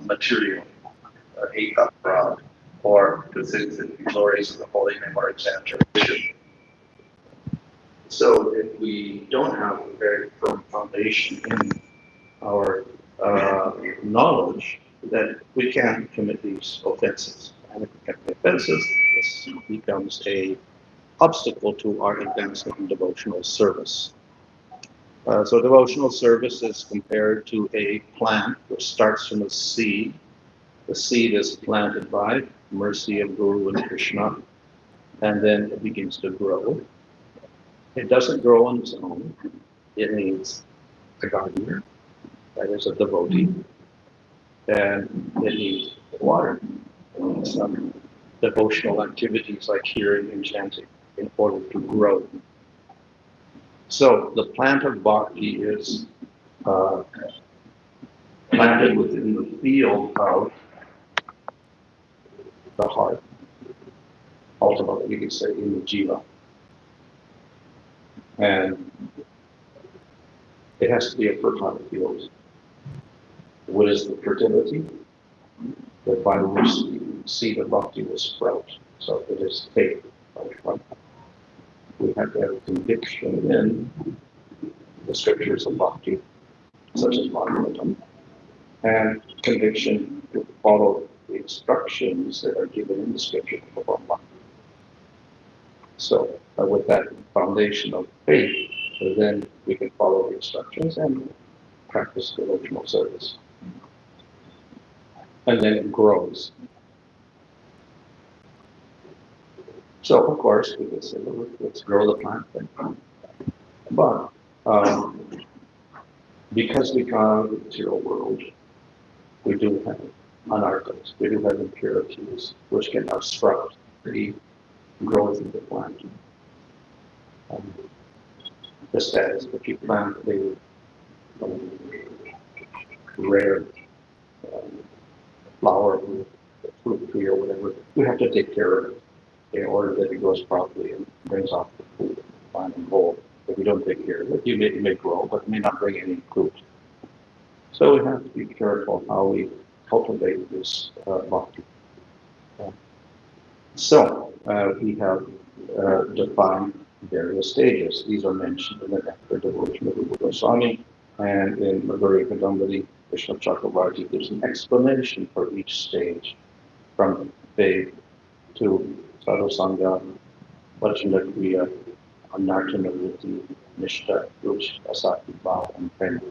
material, ekapra, or the sins and glories of the holy name or example. So if we don't have a very firm foundation in our knowledge, then we can commit these offenses. And if we commit offenses, this becomes a obstacle to our advancement in devotional service. So devotional service is compared to a plant which starts from a seed. The seed is planted by mercy of Guru and Krishna, and then it begins to grow. It doesn't grow on its own. It needs a gardener, that is a devotee, and it needs water. It needs some devotional activities like hearing and chanting in order to grow. So the plant of bhakti is planted within the field of the heart. Ultimately, you could say in the jiva. And it has to be a fertile field. What is the fertility? That by which the seed of bhakti will sprout. So it is faith. We have to have conviction in the scriptures of bhakti, such as Bhagavatam, and conviction to follow the instructions that are given in the scripture of bhakti. So with that foundation of faith, then we can follow the instructions and practice devotional service. And then it grows. So, of course, we can say, well, let's grow the plant then. But because we come out of the material world, we do have anarthas, we do have impurities, which can obstruct the growth of the plant. Just as if you plant a rare flower, fruit tree or whatever, you have to take care of it in order that it grows properly and brings off the fruit, fine and whole. If you don't take care of it, it may grow, but it may not bring any fruit. So we have to be careful how we cultivate this bhakti. So we have defined various stages. These are mentioned in the Nectar Devotion of BhanuSwami, and in Madhurya Kadambari, Krishna Chakravarti gives an explanation for each stage, from faith to sadhusanga, vachanakriya, anarthanavritti, nishta, ruch, asati, bhava, and prema.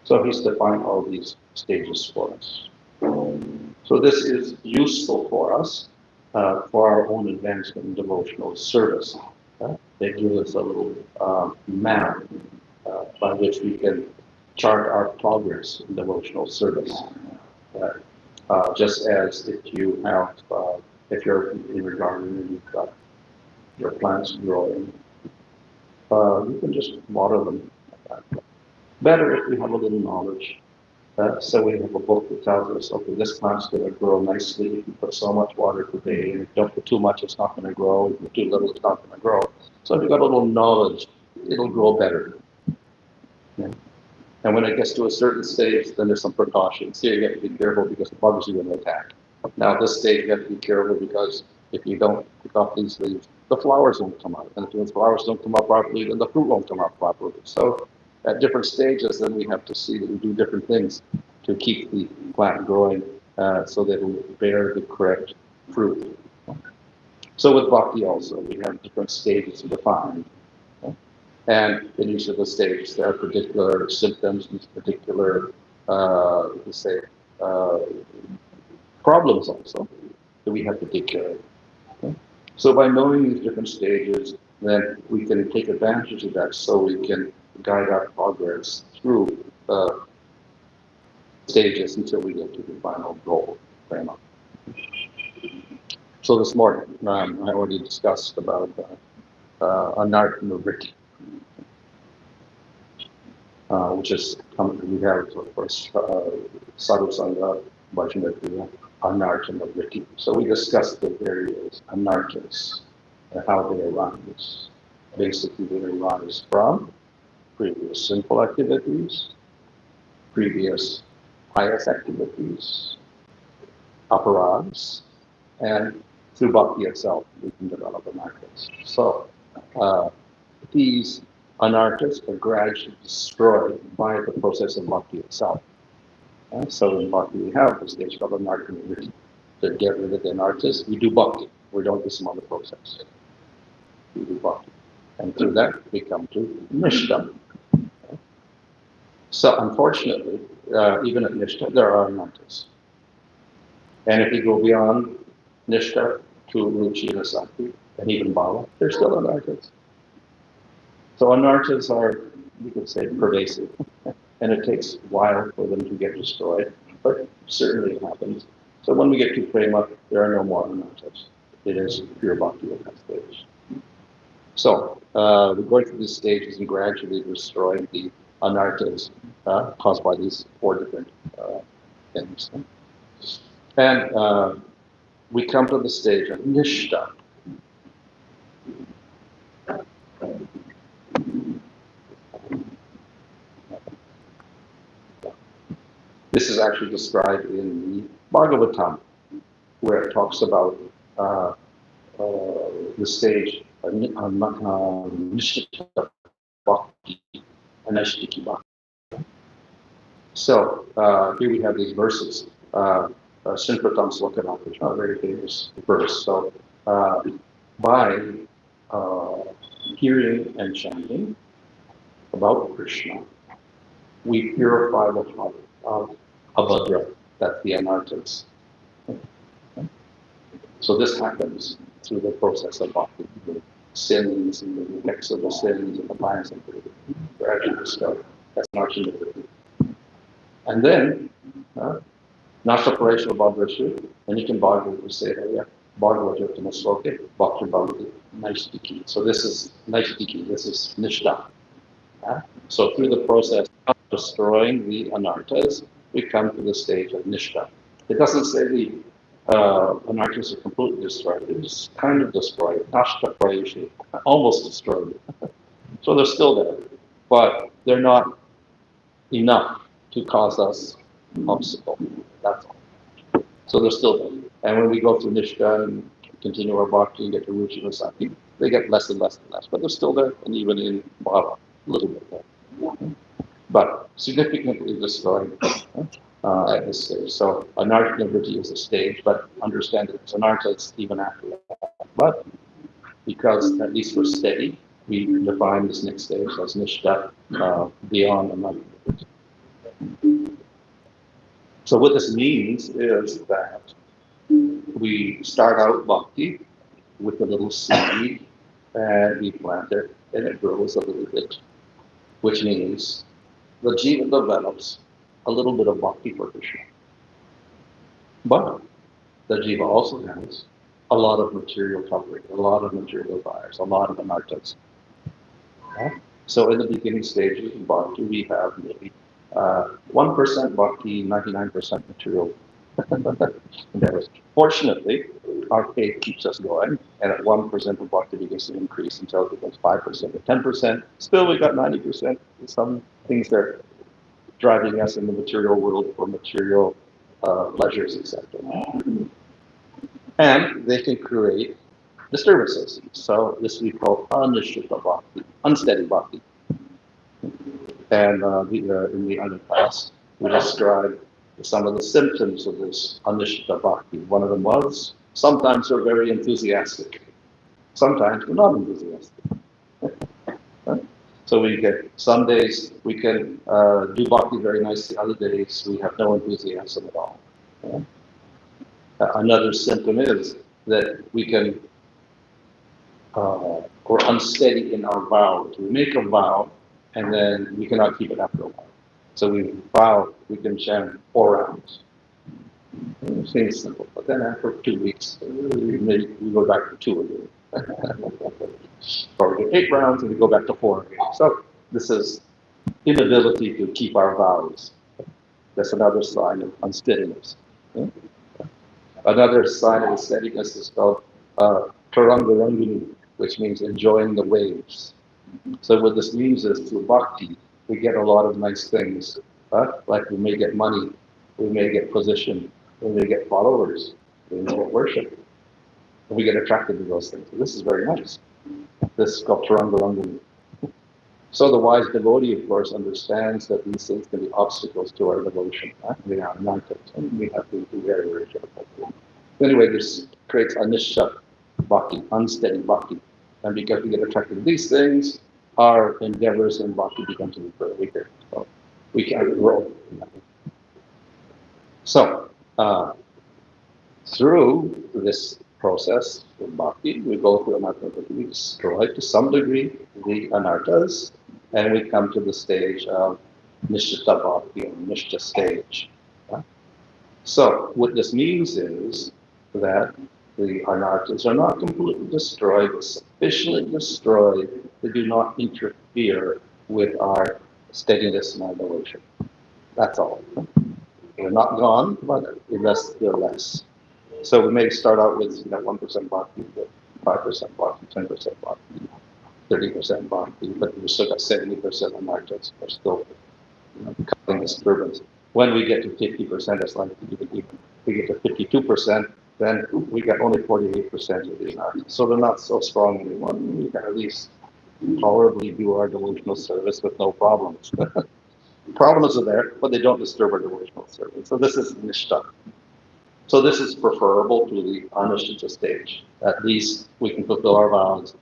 So he's defined all these stages for us. So this is useful for us for our own advancement in devotional service. They give us a little map by which we can chart our progress in devotional service. Just as if you have, if you're in your garden and you've got your plants growing, you can just water them. Better if we have a little knowledge. So we have a book that tells us, okay, this plant's going to grow nicely if you put so much water today, and if you don't put too much, it's not going to grow. If you put too little, it's not going to grow. So if you've got a little knowledge, it'll grow better. Yeah. And when it gets to a certain stage, then there's some precautions. Here you have to be careful because the bugs are going to attack. Now at this stage, you have to be careful because if you don't pick off these leaves, the flowers won't come out. And if the flowers don't come out properly, then the fruit won't come out properly. So at different stages, then we have to see that we do different things to keep the plant growing so that it will bear the correct fruit. So with bhakti also, we have different stages defined. And in each of the stages, there are particular symptoms and particular, problems also that we have to take care of. Okay? So by knowing these different stages, then we can take advantage of that so we can guide our progress through stages until we get to the final goal. So this morning, I already discussed about anarthanavritti, which is we have, of course, sadhusanga, vachanakriya, anarthanavritti. So we discussed the various anarthas and how they arise. Basically, they arise from previous sinful activities, previous pious activities, aparads, and through bhakti itself, we can develop anarthas. So these anarthas are gradually destroyed by the process of bhakti itself. So in bhakti, we have the stage called anartha. To get rid of the anarthas, we do bhakti. We don't do some other process. We do bhakti. And through that, we come to nishta. So unfortunately, even at nishta, there are anarthas. And if you go beyond nishta to ruchi and asakti, and even bhava, there's still anarthas. So anarthas are, you could say, pervasive. And it takes a while for them to get destroyed, but certainly it happens. So when we get to prema, there are no more anarthas. It is pure bhakti at that stage. So we're going through these stages and gradually destroying the anarthas caused by these four different things. And we come to the stage of nishta. This is actually described in the Bhagavatam, where it talks about the stage of nishta bhakti and ashtiki bhakti. So here we have these verses. Shinpratam Slokanam, which are a very famous verse. So by hearing and chanting about Krishna, we purify the heart of abhadra, that's the anarthas. So this happens through the process of bhakti, the sins and the effects of the sins and the bias and the gradual stuff. That's narchinivritti. And then, Nasta Pareshwa Bhagavashu, and you can Bhagavata say that, yeah, Bhagavata Sloke, Bhakti Bhagavati, Naistiki. So this is Naistiki, this is Nishta. So through the process of destroying the anarthas, we come to the stage of Nishta. It doesn't say the anarthas are completely destroyed, it's kind of destroyed, Nashta Pareshwa, almost destroyed. So they're still there, but they're not enough to cause us obstacle. That's all. So they're still there. And when we go through Nishta and continue our bhakti and get to Ruchi and Sati, they get less and less and less. But they're still there, and even in Bhava, a little bit there. But significantly destroyed at this stage. So anartha nivritti is a stage, but understand that it's anarthas even after that. But because at least we're steady, we define this next stage as Nishta beyond anartha nivritti. So what this means is that we start out bhakti with a little seed and we plant it and it grows a little bit, which means the jiva develops a little bit of bhakti for Krishna. But the jiva also has a lot of material covering, a lot of material desires, a lot of anarthas. So in the beginning stages of bhakti, we have maybe 1% bhakti, 99% material. Fortunately, our faith keeps us going, and at 1% of bhakti begins to increase until it becomes 5% or 10%. Still, we got 90%. Some things that are driving us in the material world for material pleasures, etc. And they can create disturbances. So this we call anishrita bhakti, unsteady bhakti. And in the other class, we described some of the symptoms of this anishrita bhakti. One of them was, sometimes we're very enthusiastic. Sometimes we're not enthusiastic. So we get, some days we can do bhakti very nicely, other days we have no enthusiasm at all. Another symptom is that we can, we're unsteady in our vows. We make a vow and then we cannot keep it after a while. So we vow we can chant 4 rounds. It seems simple, but then after 2 weeks, we go back to 2 again. Or we do 8 rounds and we go back to 4 again. So this is inability to keep our vows. That's another sign of unsteadiness. Another sign of steadiness is called Tarangarangini, which means enjoying the waves. So what this means is through bhakti, we get a lot of nice things. Like we may get money, we may get position, and we get followers, we get worship, and we get attracted to those things. So this is very nice. This Chaturanga. So the wise devotee, of course, understands that these things can be obstacles to our devotion. We are not, and we have to be very, very careful. Anyway, this creates anisha bhakti, unsteady bhakti. And because we get attracted to these things, our endeavors in bhakti becomes weaker. So we can't grow. So through this process of bhakti, we go through anartha. We destroy to some degree the anarthas, and we come to the stage of nishtha bhakti, or nishtha stage. So what this means is that the anarthas are not completely destroyed, but sufficiently destroyed to do not interfere with our steadiness and our devotion. That's all. They're not gone, but they're less. So we may start out with 1% bhakti, 5% bhakti, 10% bhakti, 30% bhakti, but we still got 70% anarthas. We're still causing disturbance. When we get to 50%, it's like we get to 52%, then we got only 48% of the anarthas. So they're not so strong anymore. We can at least tolerably do our devotional service with no problems. Problems are there, but they don't disturb our devotional service. So this is nishtha. So this is preferable to the anishtha stage. At least we can fulfill our vows.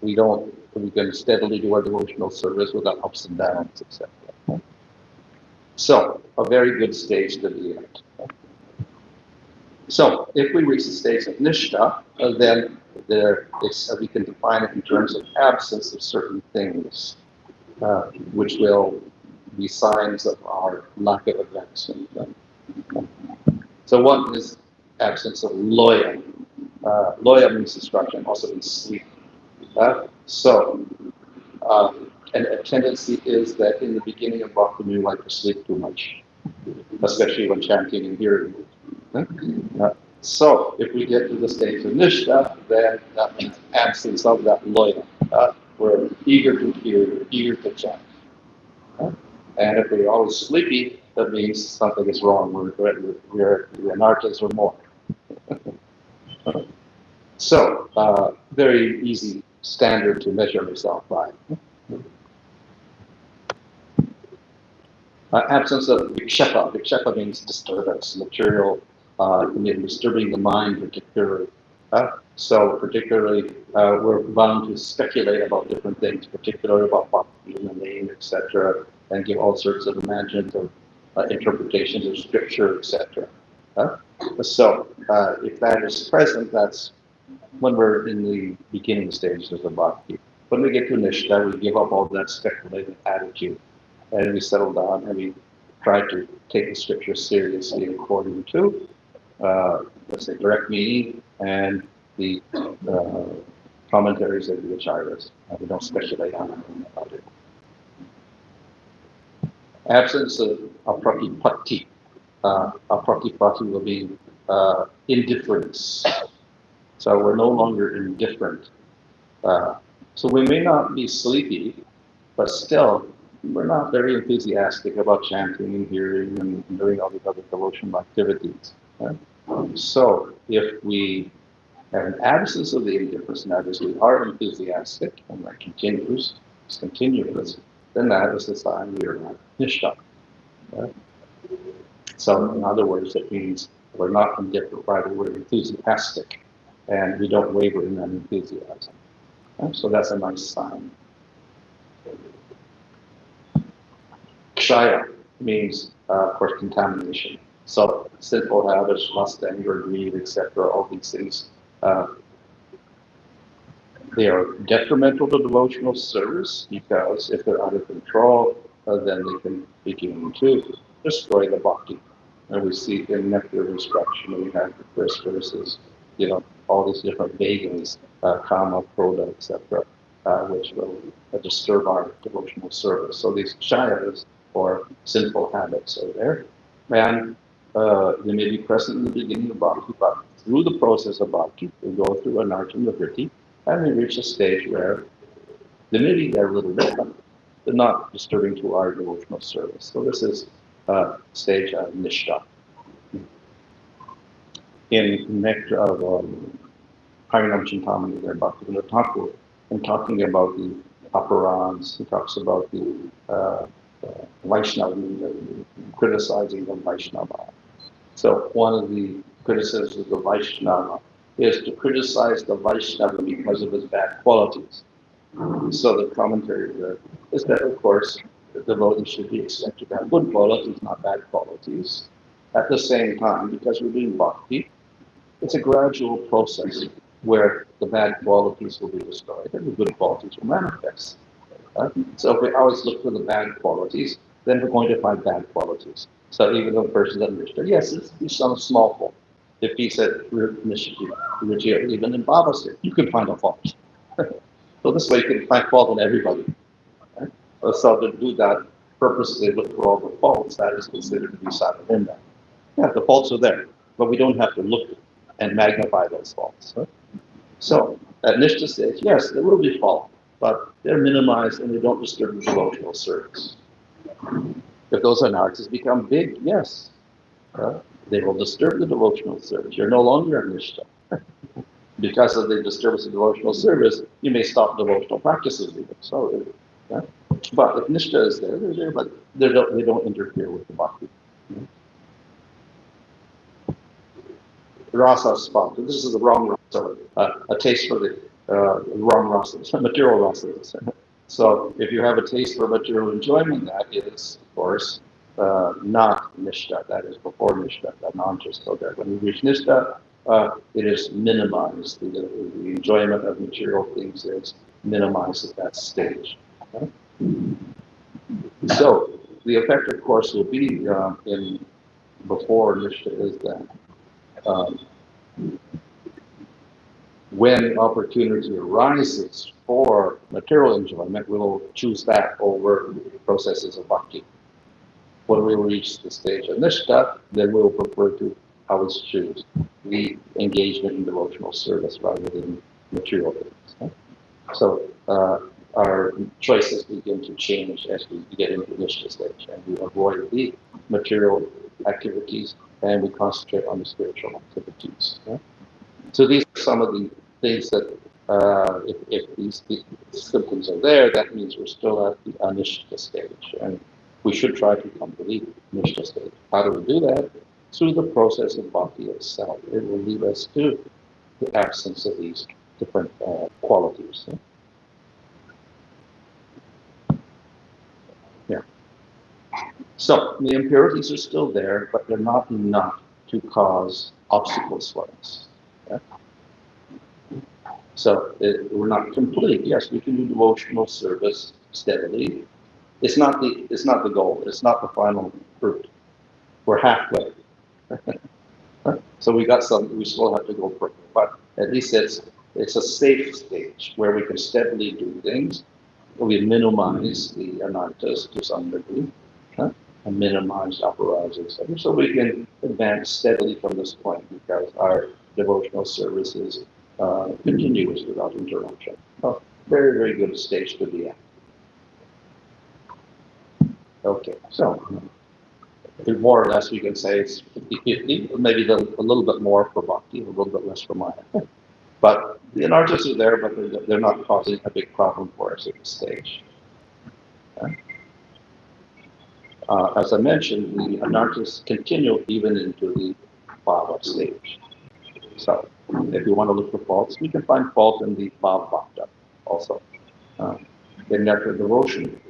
We can steadily do our devotional service without ups and downs, etc. So a very good stage to be at. So if we reach the stage of nishtha, then we can define it in terms of absence of certain things, which will be signs of our lack of advancement. So one is absence of loya. Loya means destruction, also means sleep. And a tendency is that in the beginning of bhakti, we like to sleep too much, especially when chanting and hearing. So if we get to the stage of nishtha, then that means absence of that loya. We're eager to hear, eager to chant. And if we're always sleepy, that means something is wrong. We're the anarthas or more. So, very easy standard to measure yourself by. Absence of vikshepa. Vikshepa means disturbance, material, disturbing the mind particularly. So particularly, we're bound to speculate about different things, particularly about bhakti and the name, etc., and give all sorts of imaginative interpretations of scripture, etc. So if that is present, that's when we're in the beginning stages of the bhakti. When we get to nishtha, we give up all that speculative attitude, and we settle down and we try to take the scripture seriously according to, let's say, direct meaning and the commentaries of the acharyas. We don't speculate on anything about it. Absence of apratipatti. Apratipatti will be indifference. So we're no longer indifferent. So we may not be sleepy, but still we're not very enthusiastic about chanting and hearing and doing all these other devotional activities. So if we have an absence of the indifference, that is, we are enthusiastic and that continues, it's continuous, then that is the sign we are not nishtha. So in other words, it means we're not indifferent, rather we're enthusiastic, and we don't waver in that enthusiasm. So that's a nice sign. Kshaya means, of course, contamination. So sinful habits, lust, anger, greed, etc., all these things, they are detrimental to devotional service because if they're out of control, then they can begin to destroy the bhakti. And we see in Nectar instruction, we have the first verses, all these different vegas, kama, krodha, etc., which will disturb our devotional service. So these kshayas, or sinful habits, are there. And they may be present in the beginning of bhakti, but through the process of bhakti, we go through anartha and vritti, and we reach a stage where they may be there a little bit, but they're not disturbing to our devotional service. So this is stage of nishtha. in Nectar of Harinam Chintamani there, Bhaktivinoda Thakur, and talking about the Aparans, he talks about the Vaishnava, criticizing the Vaishnava. So one of the criticisms of the Vaishnava is to criticize the Vaishnava because of his bad qualities. So the commentary there is that, of course, the devotee should be expected to have good qualities, not bad qualities. At the same time, because we're doing bhakti, it's a gradual process where the bad qualities will be destroyed and the good qualities will manifest. So if we always look for the bad qualities, then we're going to find bad qualities. So even though a person doesn't understand, yes, it's some small fault. If he said, even in Baba said, you can find a fault. So this way you can find fault in everybody. Right? So to do that purposely look for all the faults, that is considered to be sadhana. Yeah, the faults are there, but we don't have to look and magnify those faults. Right? So at Nishta stage, yes, there will be fault, but they're minimized and they don't disturb the devotional service. If those anarthas become big, yes, they will disturb the devotional service. You're no longer at Nishta. Because of the disturbance of devotional service, you may stop devotional practices even. So, but if Nishta is there, they're there, but they don't interfere with the bhakti. Rasa spot. This is the wrong rasa, a taste for the wrong rasa, material rasas. So if you have a taste for material enjoyment, that is, of course, not Nishta. That is before Nishta, that non-Nishta there. When you reach Nishta, it is minimized. The enjoyment of material things is minimized at that stage. Okay? So the effect, of course, will be in before Nishta is that when opportunity arises for material enjoyment, we will choose that over processes of bhakti. When we reach the stage of Nishta, then we will prefer to always choose the engagement in devotional service rather than material things. So our choices begin to change as we get into the Nishta stage, and we avoid the material activities and we concentrate on the spiritual activities. So these are some of the things that if these symptoms are there, that means we're still at the Anishta stage, and we should try to come to the Nishta stage. How do we do that? Through the process of bhakti itself. It will lead us to the absence of these different qualities. Yeah. So the impurities are still there, but they're not enough to cause obstacles for us. Yeah? So we're not complete. Yes, we can do devotional service steadily. It's not the goal. It's not the final fruit. We're halfway. So we still have to go further. But at least it's a safe stage where we can steadily do things. We minimize the anarthas to some degree, and minimize aparas, etc. So we can advance steadily from this point because our devotional service is continuous without interruption. So very, very good stage to be at. Okay, so more or less we can say it's 50-50, maybe a little bit more for bhakti, a little bit less for maya. But the anarthas are there, but they're not causing a big problem for us at this stage. As I mentioned, the anarthas continue even into the bhava stage. So if you want to look for faults, we can find fault in the bhava bhakta also. In Nectar Devotion,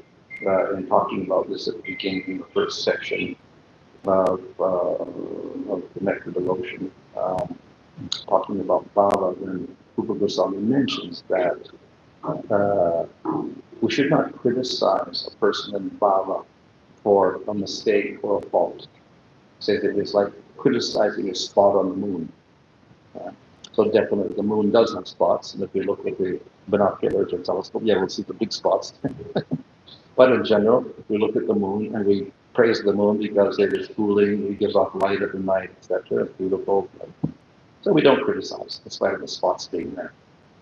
in talking about this at the beginning in the first section of the Nectar Devotion, talking about bhava, then Rupa Goswami mentions that we should not criticize a person in bhava for a mistake or a fault. Say that it's like criticizing a spot on the moon. So definitely the moon does have spots, and if we look at the binoculars or telescope, yeah, we'll see the big spots. But in general, if we look at the moon and we praise the moon because it is cooling, it gives off light at the night, etc., it's beautiful. So we don't criticize, despite the spots being there.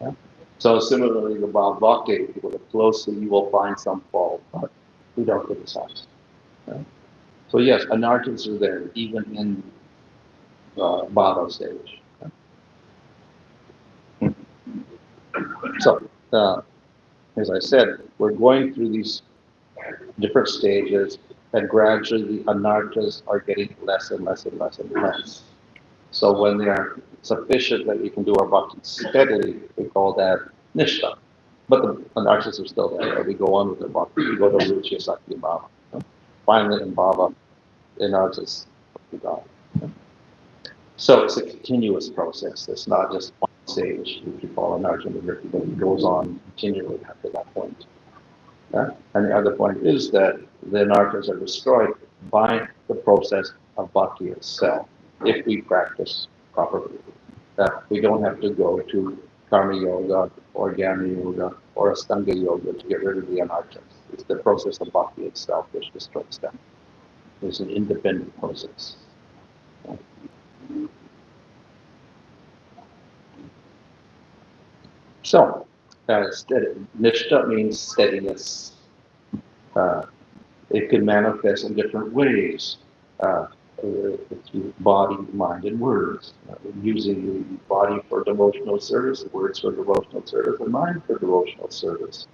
Yeah? So similarly, the Bhakti, if you look closely, you will find some fault, but we don't criticize. Yeah? So yes, anarthas are there, even in bhava stage. So, as I said, we're going through these different stages, and gradually the anarthas are getting less and less and less and less. So when they are sufficient that we can do our bhakti steadily, we call that nishta. But the anarthas are still there. We go on with the bhakti. We go to ruchi sakti bhava. Finally, in bhava, the anarthas are gone. So it's a continuous process. It's not just one stage, which we call anartha, but it goes on continually after that point. And the other point is that the anarthas are destroyed by the process of bhakti itself, if we practice properly. That we don't have to go to karma yoga or jnana yoga or astanga yoga to get rid of the anarthas. It's the process of bhakti itself which destroys them. It's an independent process. So, nishta means steadiness. It can manifest in different ways, through body, mind, and words. Using the body for devotional service, words for devotional service, and mind for devotional service.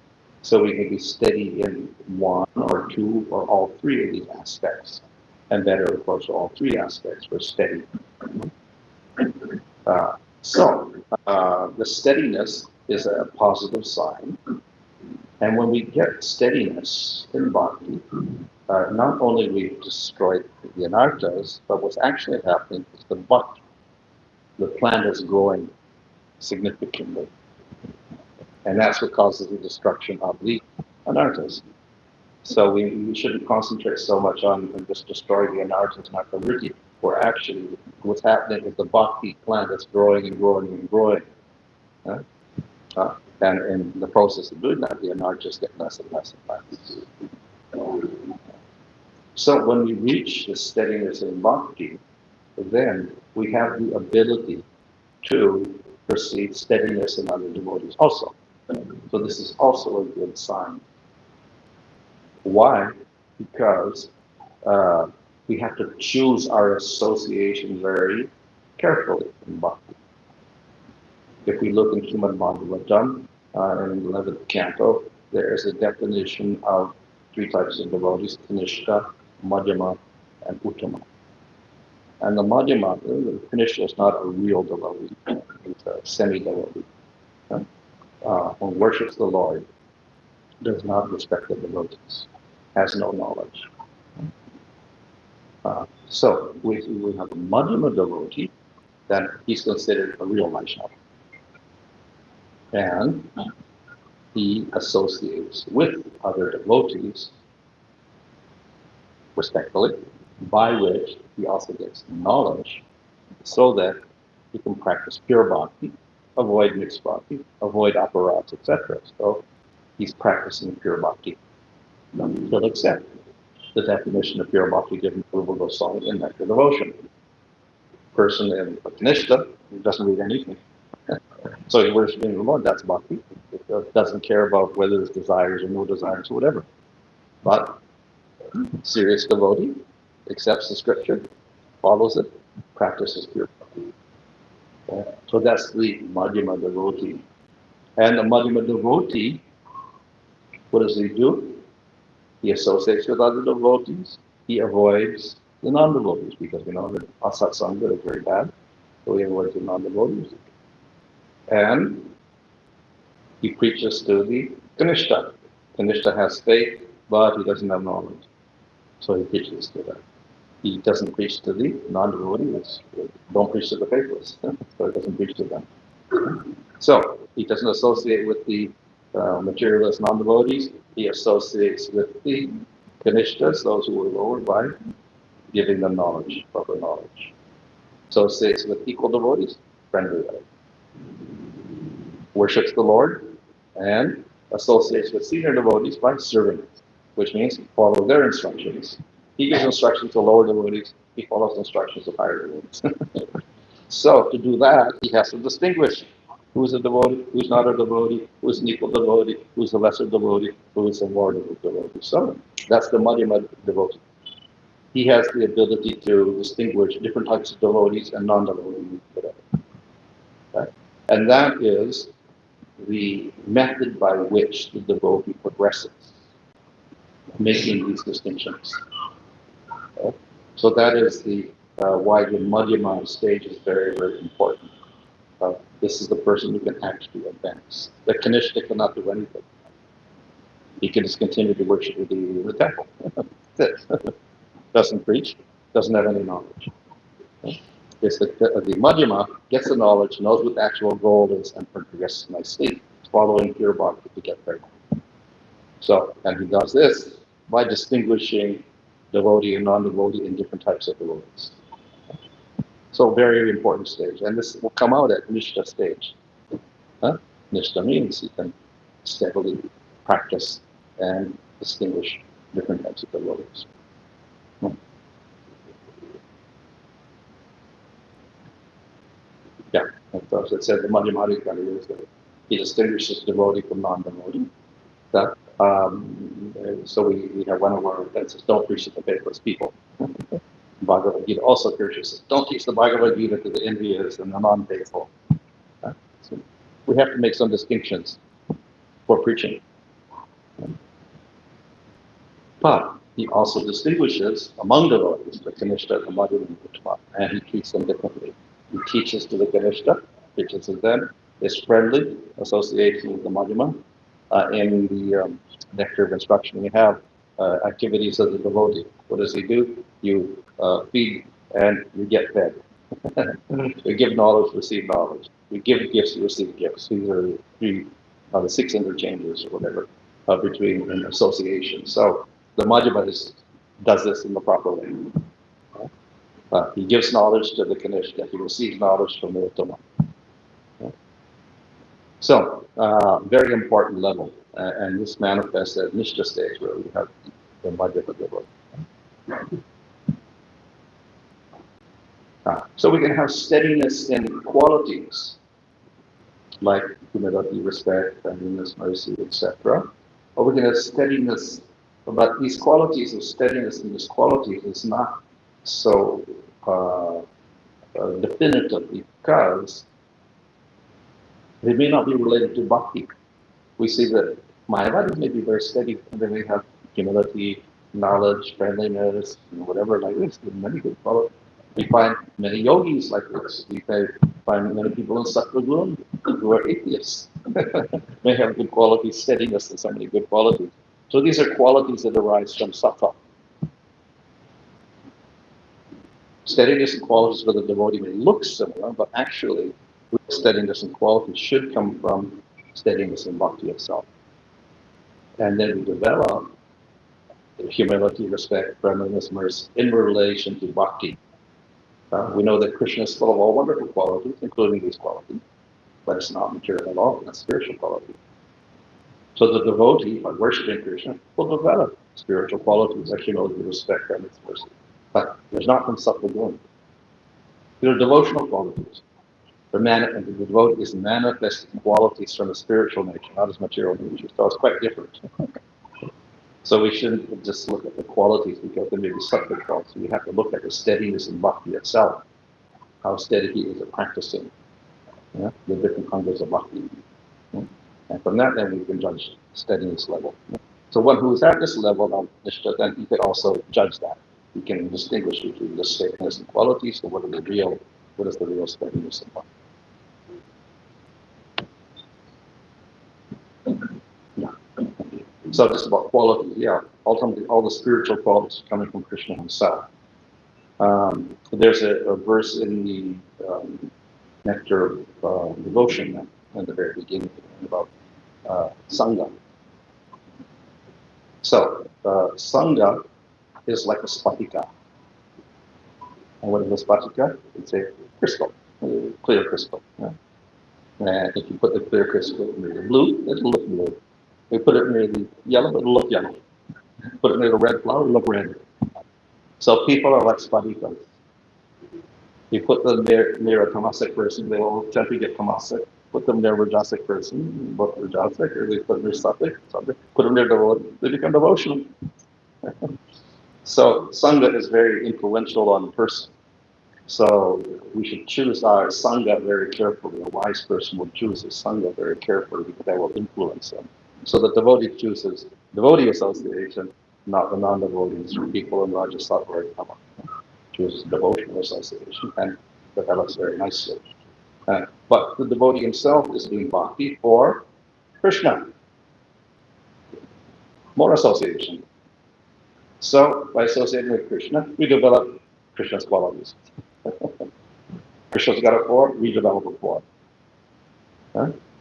So we can be steady in one or two or all three of these aspects. And better, of course, all three aspects were steady. The steadiness is a positive sign. And when we get steadiness in bhakti, not only we've destroyed the anarthas, but what's actually happening is the bhakti, the plant is growing significantly. And that's what causes the destruction of the anarthas. So we shouldn't concentrate so much on just destroying the anarthas, not the vritti. We're actually, what's happening is the bhakti plant is growing and growing and growing. And in the process of doing that, the anarthas get less and less and less. So when we reach the steadiness in bhakti, then we have the ability to perceive steadiness in other devotees also. So this is also a good sign. Why? Because we have to choose our association very carefully in bhakti. If we look in Srimad Bhagavatam, in the 11th canto, there is a definition of three types of devotees: Kanishta, Madhyama, and Uttama. And the Madhyama, the Kanishta, is not a real devotee; it's a semi-devotee. Who worships the Lord, does not respect the devotees, has no knowledge. So we have a Madhyama devotee, then he's considered a real Vaishnava. And he associates with other devotees respectfully, by which he also gets knowledge so that he can practice pure bhakti, avoid mixed bhakti, avoid aparats, etc. So he's practicing pure bhakti. He'll accept the definition of pure bhakti given to Rupa Goswami in Nectar Devotion. Person in Nishta doesn't read anything. So he worships the Lord, that's bhakti. It doesn't care about whether there's desires or no desires or whatever. But serious devotee accepts the scripture, follows it, practices pure bhakti. So that's the Madhyama devotee. And the Madhyama devotee, what does he do? He associates with other devotees. He avoids the non-devotees because we know that asatsanga is very bad. So he avoids the non-devotees. And he preaches to the Kanishta. Kanishta has faith, but he doesn't have knowledge. So he preaches to them. He doesn't preach to the non-devotees. Don't preach to the faithless. So he doesn't preach to them. So he doesn't associate with the materialist non-devotees. He associates with the Kanishtas, those who were lowered, by giving them knowledge, proper knowledge. Associates with equal devotees, friendly way. Worships the Lord, and associates with senior devotees by serving, which means follow their instructions. He gives instructions to lower devotees, he follows instructions of higher devotees. So to do that, he has to distinguish who's a devotee, who's not a devotee, who's an equal devotee, who's a lesser devotee, who's a more devotee. So that's the Madhyama devotee. he has the ability to distinguish different types of devotees and non-devotees. Right? And that is the method by which the devotee progresses, making these distinctions. Okay? So that is the why the Madhyama stage is very, very important. This is the person who can actually advance. The Kanishta cannot do anything. He can just continue to worship the deity in the temple. That's it. Doesn't preach, doesn't have any knowledge. Okay? It's the Madhyama gets the knowledge, knows what the actual goal is, and progresses nicely, following pure bhakti to get there. So, and he does this by distinguishing devotee and non-devotee in different types of devotees. So, very important stage. And this will come out at Nishta stage. Huh? Nishta means you can steadily practice and distinguish different types of devotees. Yeah, as it said, the Madhyamari is that he distinguishes devotee from non-devotee. So we have one of our offenses, don't preach to the faithless people. Bhagavad Gita also urges, don't teach the Bhagavad Gita to the envious and the non-faithful. So we have to make some distinctions for preaching. But he also distinguishes among devotees, the Kanishta, the Madhyama, and he treats them differently. He teaches to the Kanishta, teaches to them, is friendly association with the Madhyama. In the nectar of instruction, we have activities of the devotee. What does he do? You feed and you get fed. You give knowledge, receive knowledge. You give gifts, you receive gifts. These are the 6 interchanges or whatever between an association. So the Madhyama does this in the proper way. He gives knowledge to the Kanishta. He receives knowledge from the Uttama. So, very important level. And this manifests at Nishta stage where we have the Madhyama devotee. So we can have steadiness in qualities like humility, respect, kindness, mercy, etc. Or we can have steadiness, but these qualities of steadiness and this quality is not so definitive because they may not be related to bhakti. We see that Mayavadis may be very steady, and then we have humility, knowledge, friendliness, whatever like this, many good qualities. We find many yogis like this. We find many people in Sattva who are atheists. They have good qualities, steadiness, and so many good qualities. So these are qualities that arise from Sattva. Steadiness and qualities for the devotee may look similar, but actually, steadiness and qualities should come from steadiness in bhakti itself. And then we develop humility, respect, friendliness, mercy in relation to bhakti. We know that Krishna is full of all wonderful qualities, including these qualities, but it's not material at all, it's spiritual quality. So the devotee, by worshiping Krishna, will develop spiritual qualities like humility, respect, friendliness, mercy. But there's not from Sattva Guna. These are devotional qualities. The devotee is manifesting qualities from a spiritual nature, not as material nature. So it's quite different. So we shouldn't just look at the qualities because they may be Sattva qualities. We have to look at the steadiness in bhakti itself, how steady he is at practicing the different angles of bhakti. And from that, then we can judge steadiness level. So one who is at this level of Nishta, then he could also judge that. He can distinguish between the steadiness and qualities. So what is the real steadiness in bhakti? So just about quality, ultimately all the spiritual qualities are coming from Krishna himself. There's a verse in the nectar of devotion at the very beginning about Sangha. So Sangha is like a spatika. And what is a spatika? It's a crystal, a clear crystal. And if you put the clear crystal in the blue, it'll look blue. We put it near the yellow, it'll look yellow. Put it near the red flower, it'll look red. So people are like spadikas. You put them near a tamasic person, they will tend to get tamasic. Put them near a rajasic person, both rajasic, or they put them near sattvic, put them near devotional, they become devotional. So Sangha is very influential on the person. So we should choose our Sangha very carefully. A wise person will choose his Sangha very carefully because that will influence him. So the devotee chooses devotee association, not the non-devotees or people in Rajasattva Kama. Chooses devotional association and develops very nicely. But the devotee himself is doing bhakti for Krishna, more association. So by associating with Krishna, we develop Krishna's qualities. Krishna's got a form, we develop a form.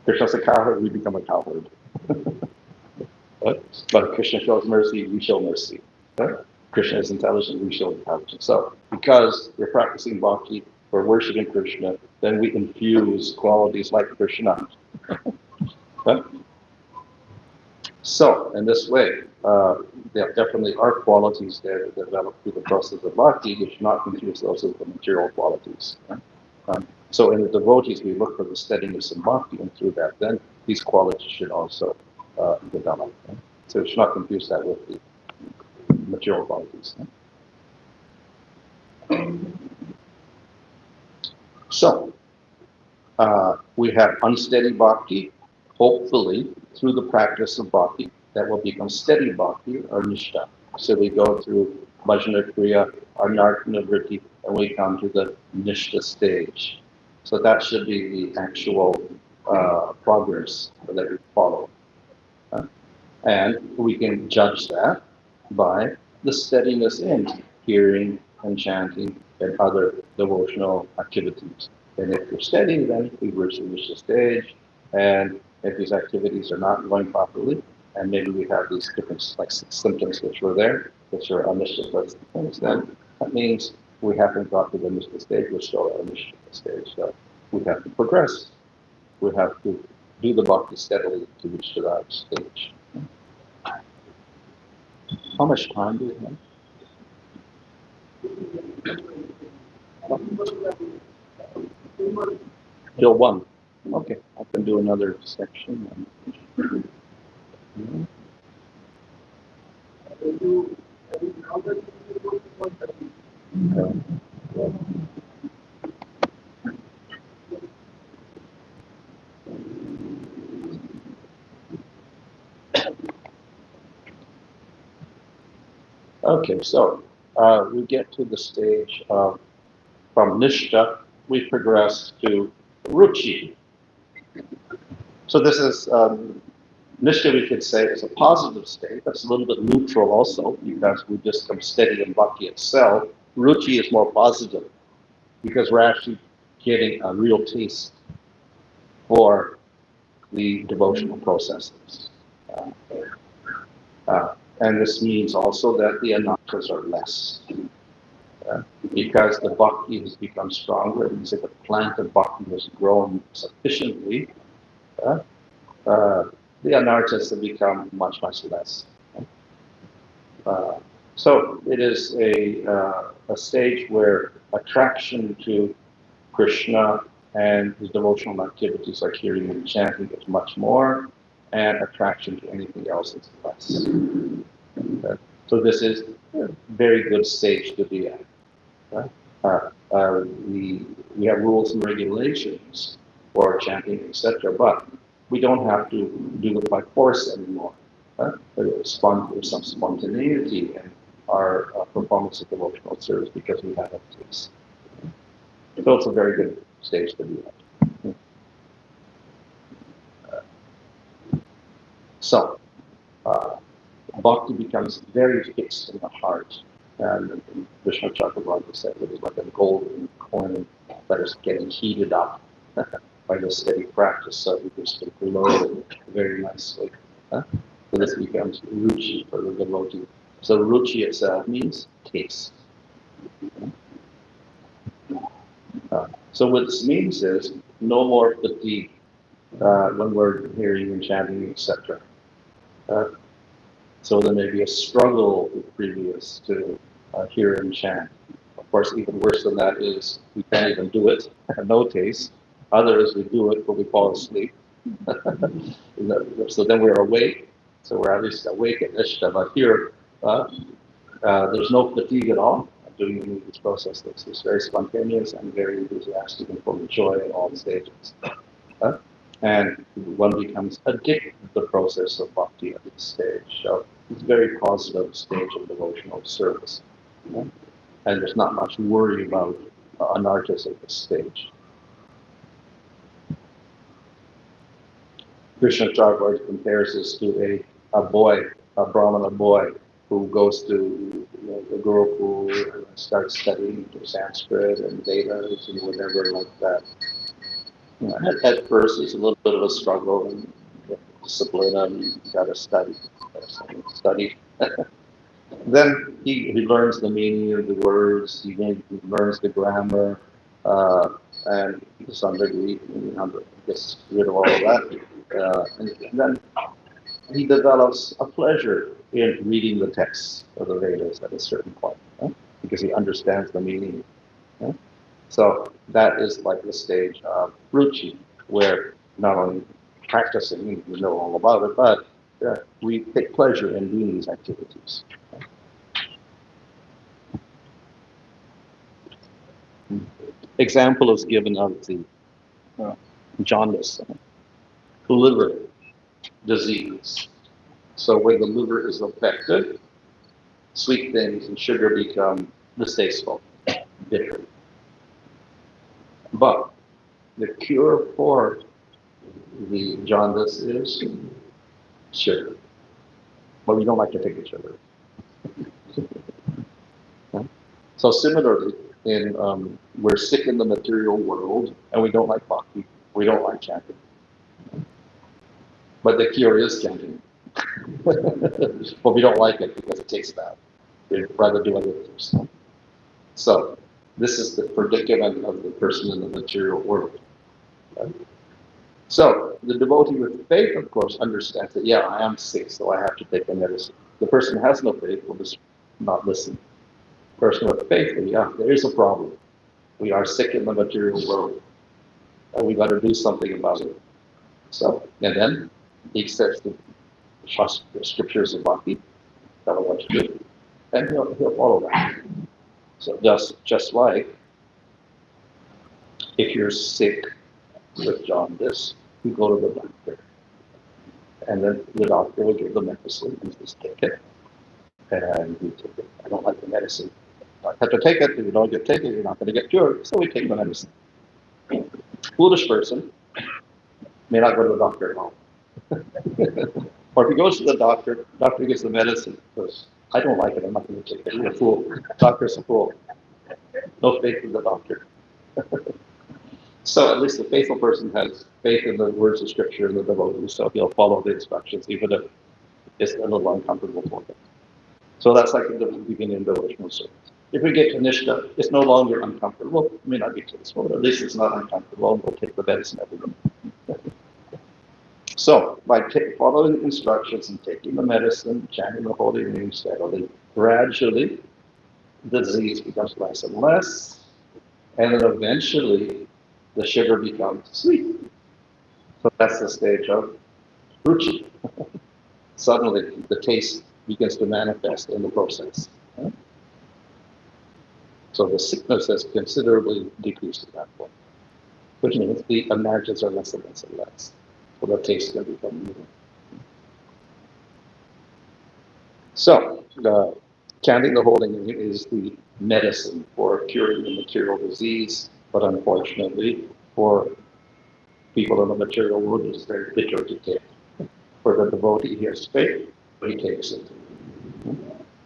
Krishna's a cowherd, we become a cowherd. But Krishna shows mercy, we show mercy. Krishna is intelligent, we show intelligence. So because we're practicing bhakti, we're worshiping Krishna, then we infuse qualities like Krishna. So in this way, there definitely are qualities there that develop through the process of bhakti. We should not confuse those with the material qualities. So in the devotees, we look for the steadiness in bhakti, and through that, then these qualities should also develop. So we should not confuse that with the material qualities. So we have unsteady bhakti. Hopefully, through the practice of bhakti, that will become steady bhakti or nishta. So we go through bhajana kriya, or nartana vritti, and we come to the nishta stage. So that should be the actual progress that we follow. And we can judge that by the steadiness in hearing and chanting and other devotional activities. And if you're steady, then we reach the stage. And if these activities are not going properly, and maybe we have these different like symptoms which were there, which are unnishta things, then that means we haven't got to the nishta stage, we're still at the nishta stage. So we have to progress. We have to do the bhakti steadily to reach to that stage. How much time do we have? Till 1. Okay, I can do another section. Okay, so we get to the stage of, from nishta, we progress to ruchi. So this is, nishta we could say is a positive state. That's a little bit neutral also, because we just come steady in bhakti itself. Ruchi is more positive, because we're actually getting a real taste for the devotional processes. And this means also that the anarthas are less. Because the bhakti has become stronger, and so the plant of bhakti has grown sufficiently, the anarthas have become much, much less. So it is a stage where attraction to Krishna and his devotional activities like hearing and chanting is much more, and attraction to anything else is less. So this is a very good stage to be at. We have rules and regulations for chanting, etc., but we don't have to do it by force anymore. There's some spontaneity in our performance of devotional service because we have a taste. So it's a very good stage to be at. So, bhakti becomes very fixed in the heart. And Vishnu Chakravarti said it is like a golden coin that is getting heated up by the steady practice, so it begins to glow very nicely. So this becomes ruchi for the devotee. So ruchi itself means taste. So what this means is no more fatigue when we're hearing and chanting, etc. So there may be a struggle previous to hear and chant. Of course, even worse than that is we can't even do it, no taste. Others, we do it, but we fall asleep. So then we're awake. So we're at least awake at Ishta. But here, There's no fatigue at all doing this process. It's very spontaneous and very enthusiastic and full of joy at all stages. And one becomes addicted to the process of bhakti at this stage. So it's a very positive stage of devotional service. And there's not much worry about anarthas at this stage. Krishna Chargopad compares this to a boy, a Brahmana boy, who goes to the Gurukul and starts studying Sanskrit and Vedas and whatever like that. At first, it's a little bit of a struggle and discipline, and you got to study. Then he learns the meaning of the words, he learns the grammar, and to some degree, gets rid of all of that. And then he develops a pleasure in reading the texts of the Vedas at a certain point, because he understands the meaning. So that is like the stage of ruchi, where not only practicing, we know all about it, but we take pleasure in doing these activities. Example is given of the jaundice, liver disease. So when the liver is affected, sweet things and sugar become distasteful, bitter. But the cure for the jaundice is sugar. But we don't like to take the sugar. So similarly, we're sick in the material world, and we don't like bhakti. We don't like chanting. But the cure is chanting. But we don't like it because it tastes bad. We'd rather do other things. So this is the predicament of the person in the material world. Right? So the devotee with faith, of course, understands that, yeah, I am sick, so I have to take the medicine. The person who has no faith will just not listen. The person with faith, yeah, there is a problem. We are sick in the material world, and we got to do something about it. So, and then he accepts the scriptures of bhakti, tell him what to do, and he'll follow that. So just like if you're sick with jaundice, you go to the doctor, and then the doctor will give the medicine, and just take it, and we take it. I don't like the medicine. I have to take it. If you don't take it, you're not going to get cured, so we take the medicine. Foolish person may not go to the doctor at all. Or if he goes to the doctor gives the medicine, goes, I don't like it, I'm not going to take it. You're a fool. Doctor's a fool. No faith in the doctor. So at least the faithful person has faith in the words of scripture and the devotee, so he'll follow the instructions, even if it's a little uncomfortable for him. So that's like the beginning of devotional service. If we get to Nishta, it's no longer uncomfortable. It may not be tasteful, but at least it's not uncomfortable, and we'll take the medicine every day. So, by following the instructions and taking the medicine, chanting the holy name steadily, gradually, the disease becomes less and less, and then eventually, the sugar becomes sweet. So that's the stage of ruchi. Suddenly, the taste begins to manifest in the process. So the sickness has considerably decreased at that point, which means the anarthas are less and less and less. So the taste can become more. So chanting the holy name is the medicine for curing the material disease, but unfortunately for people in the material world, it's very bitter to take. For the devotee, he has faith, but he takes it.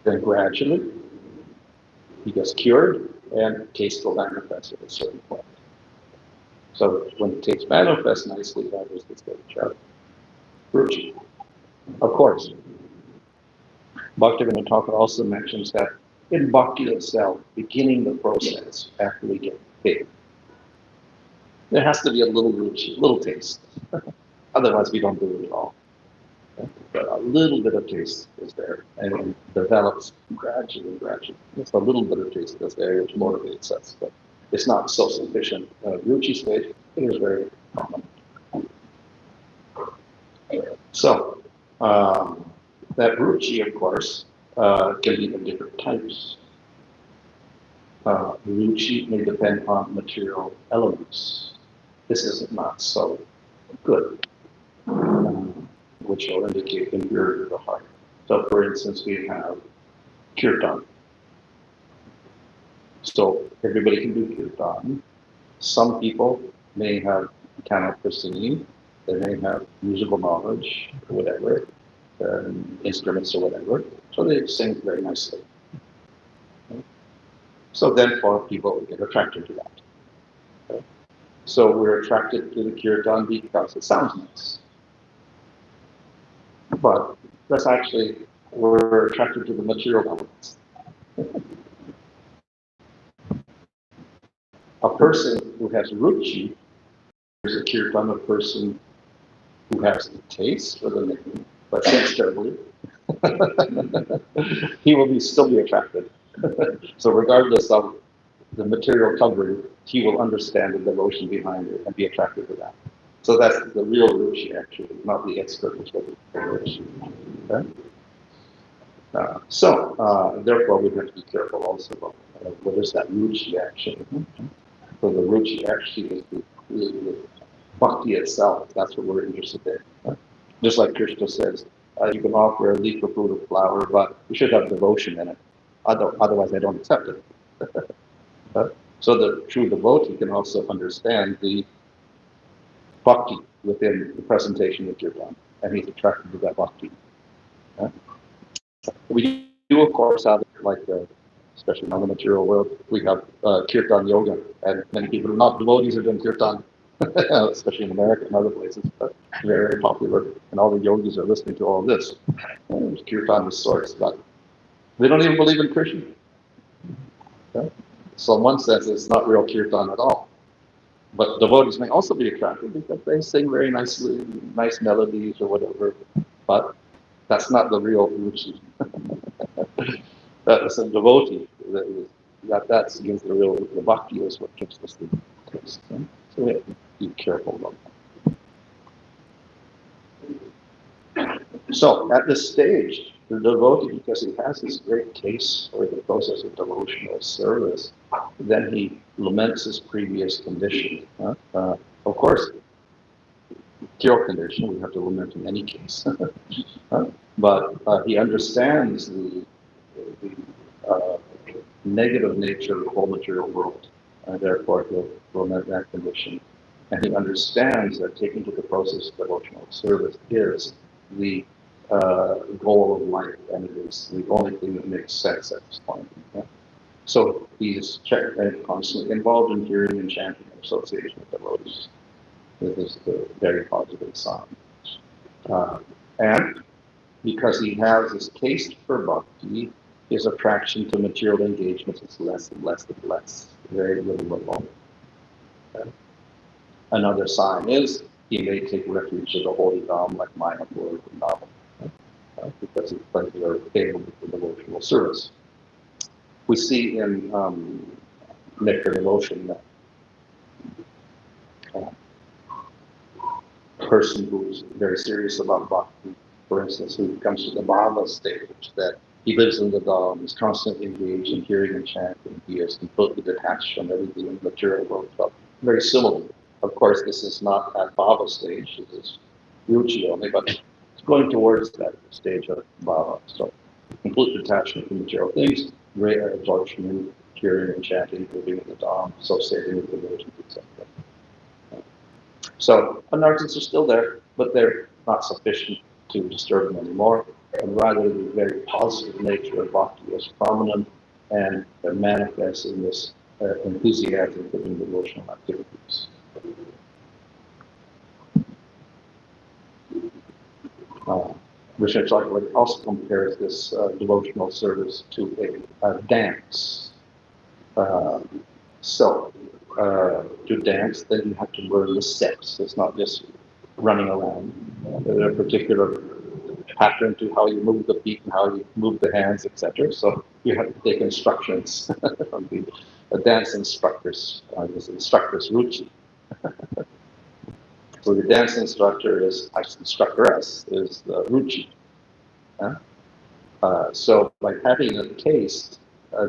Then gradually, he gets cured, and taste will manifest at a certain point. So when the taste manifests nicely, that is the stage of ruchi. Of course, Bhaktivinoda Thakur also mentions that in bhakti itself, beginning the process after we get faith, there has to be a little ruchi, a little taste. Otherwise, we don't do it at all. But a little bit of taste is there, and it develops gradually. Just a little bit of taste is there, which motivates us, but it's not so sufficient. Ruchi stage, it is very common. So, that ruchi, of course, can be of different types. Ruchi may depend on material elements. This is not so good, which will indicate impurity of the heart. So, for instance, we have kirtan. So everybody can do kirtan. Some people may have cannot singing, they may have musical knowledge or whatever, instruments or whatever, so they sing very nicely. So therefore people get attracted to that. Okay? So we're attracted to the kirtan because it sounds nice. But that's actually, we're attracted to the material elements. A person who has ruchi is a kirtan, a person who has the taste for the name, but sings terribly, he will still be attracted. So regardless of the material covering, he will understand the devotion behind it and be attracted to that. So that's the real ruchi, actually, not the expert ruchi. Okay? Therefore, we have to be careful also about what is that ruchi actually. So the ruchi actually is the bhakti itself. That's what we're interested in. Just like Krishna says, you can offer a leaf of fruit or flower, but you should have devotion in it. Otherwise, I don't accept it. So the true devotee can also understand the bhakti within the presentation of kirtan, and he's attracted to that bhakti. We do, of course, have, like, especially in the material world, we have kirtan yoga, and many people who are not devotees are doing kirtan, especially in America and other places, but very popular, and all the yogis are listening to all this. Kirtan of sorts, but they don't even believe in Krishna. Okay? So in one sense, it's not real kirtan at all. But devotees may also be attracted because they sing very nicely, nice melodies or whatever, but that's not the real ruchi. That's a devotee. That's against the real, the bhakti is what gives us the taste. So we have to be careful about that. So at this stage, the devotee, because he has this great taste for the process of devotional service, then he laments his previous condition. Of course, pure condition, we have to lament in any case. But he understands the negative nature of the whole material world, and therefore he'll lament that condition. And he understands that taking to the process of devotional service is the goal of life, and it is the only thing that makes sense at this point. So he's constantly involved in hearing and chanting and association with devotees. This is the very positive sign. And because he has this taste for bhakti, his attraction to material engagements is less and less and less, very little at all. Okay? Another sign is he may take refuge in the holy Dham like Mayapur and Dham, because he's particularly capable of devotional service. We see in Nectar Devotion that a person who's very serious about bhakti, for instance, who comes to the bhava stage, that he lives in the Dham, is constantly engaged in hearing and chanting, he is completely detached from everything in the material world. So very similar. Of course, this is not at bhava stage, this is ruchi only, but it's going towards that stage of bhava. So complete detachment from material things, great absorption in hearing and chanting, living in the Dham, associating with devotions, etc. So anarthas are still there, but they're not sufficient to disturb them anymore, and rather the very positive nature of bhakti is prominent and manifests in this enthusiasm for devotional activities. Vishnu Chakravarti also compares this devotional service to a dance. To dance, then you have to learn the steps. It's not just running around. There's a particular pattern to how you move the feet and how you move the hands, etc. So you have to take instructions from the dance instructors. This instructor's ruchi. So the dance instructor is, instructoress is the ruchi. So by having a taste,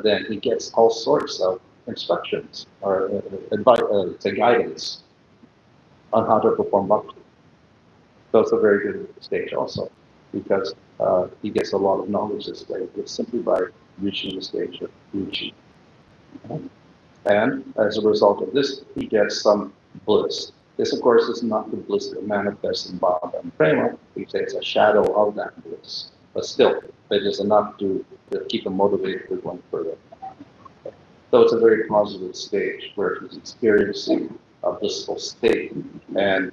then he gets all sorts of instructions or advice, guidance on how to perform bhakti. So it's a very good stage also, because he gets a lot of knowledge this way, just simply by reaching the stage of ruchi. And as a result of this, he gets some bliss. This, of course, is not the bliss that manifests in bhava and prema. We say it's a shadow of that bliss. But still, it is enough to keep him motivated for going further. So it's a very positive stage where he's experiencing a blissful state, and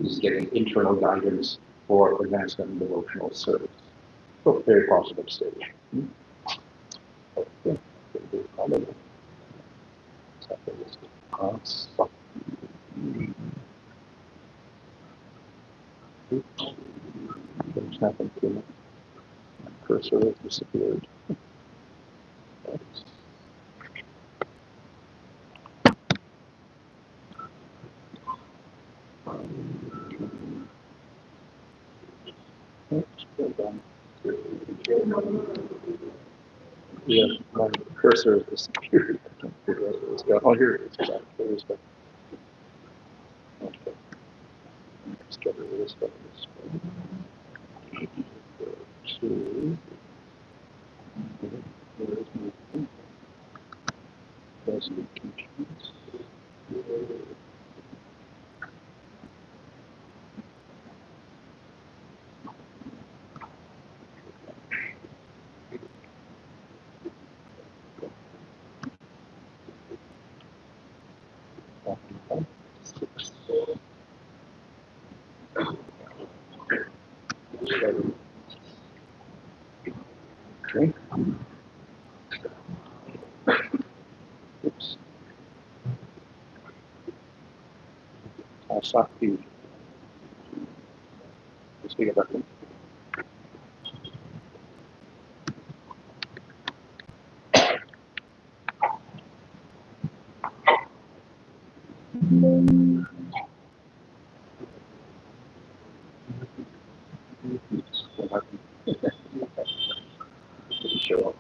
he's getting internal guidance for advancement in devotional service. So very positive stage. Okay. What's happened to my cursor? Has disappeared. Yeah, my cursor has disappeared. I can't figure out where it's gone. Oh, here it is. There it is. Okay. Let's get rid of this one. Two. There's my specifications. Okay. Oops. Sakti. Let's think about it. Show up.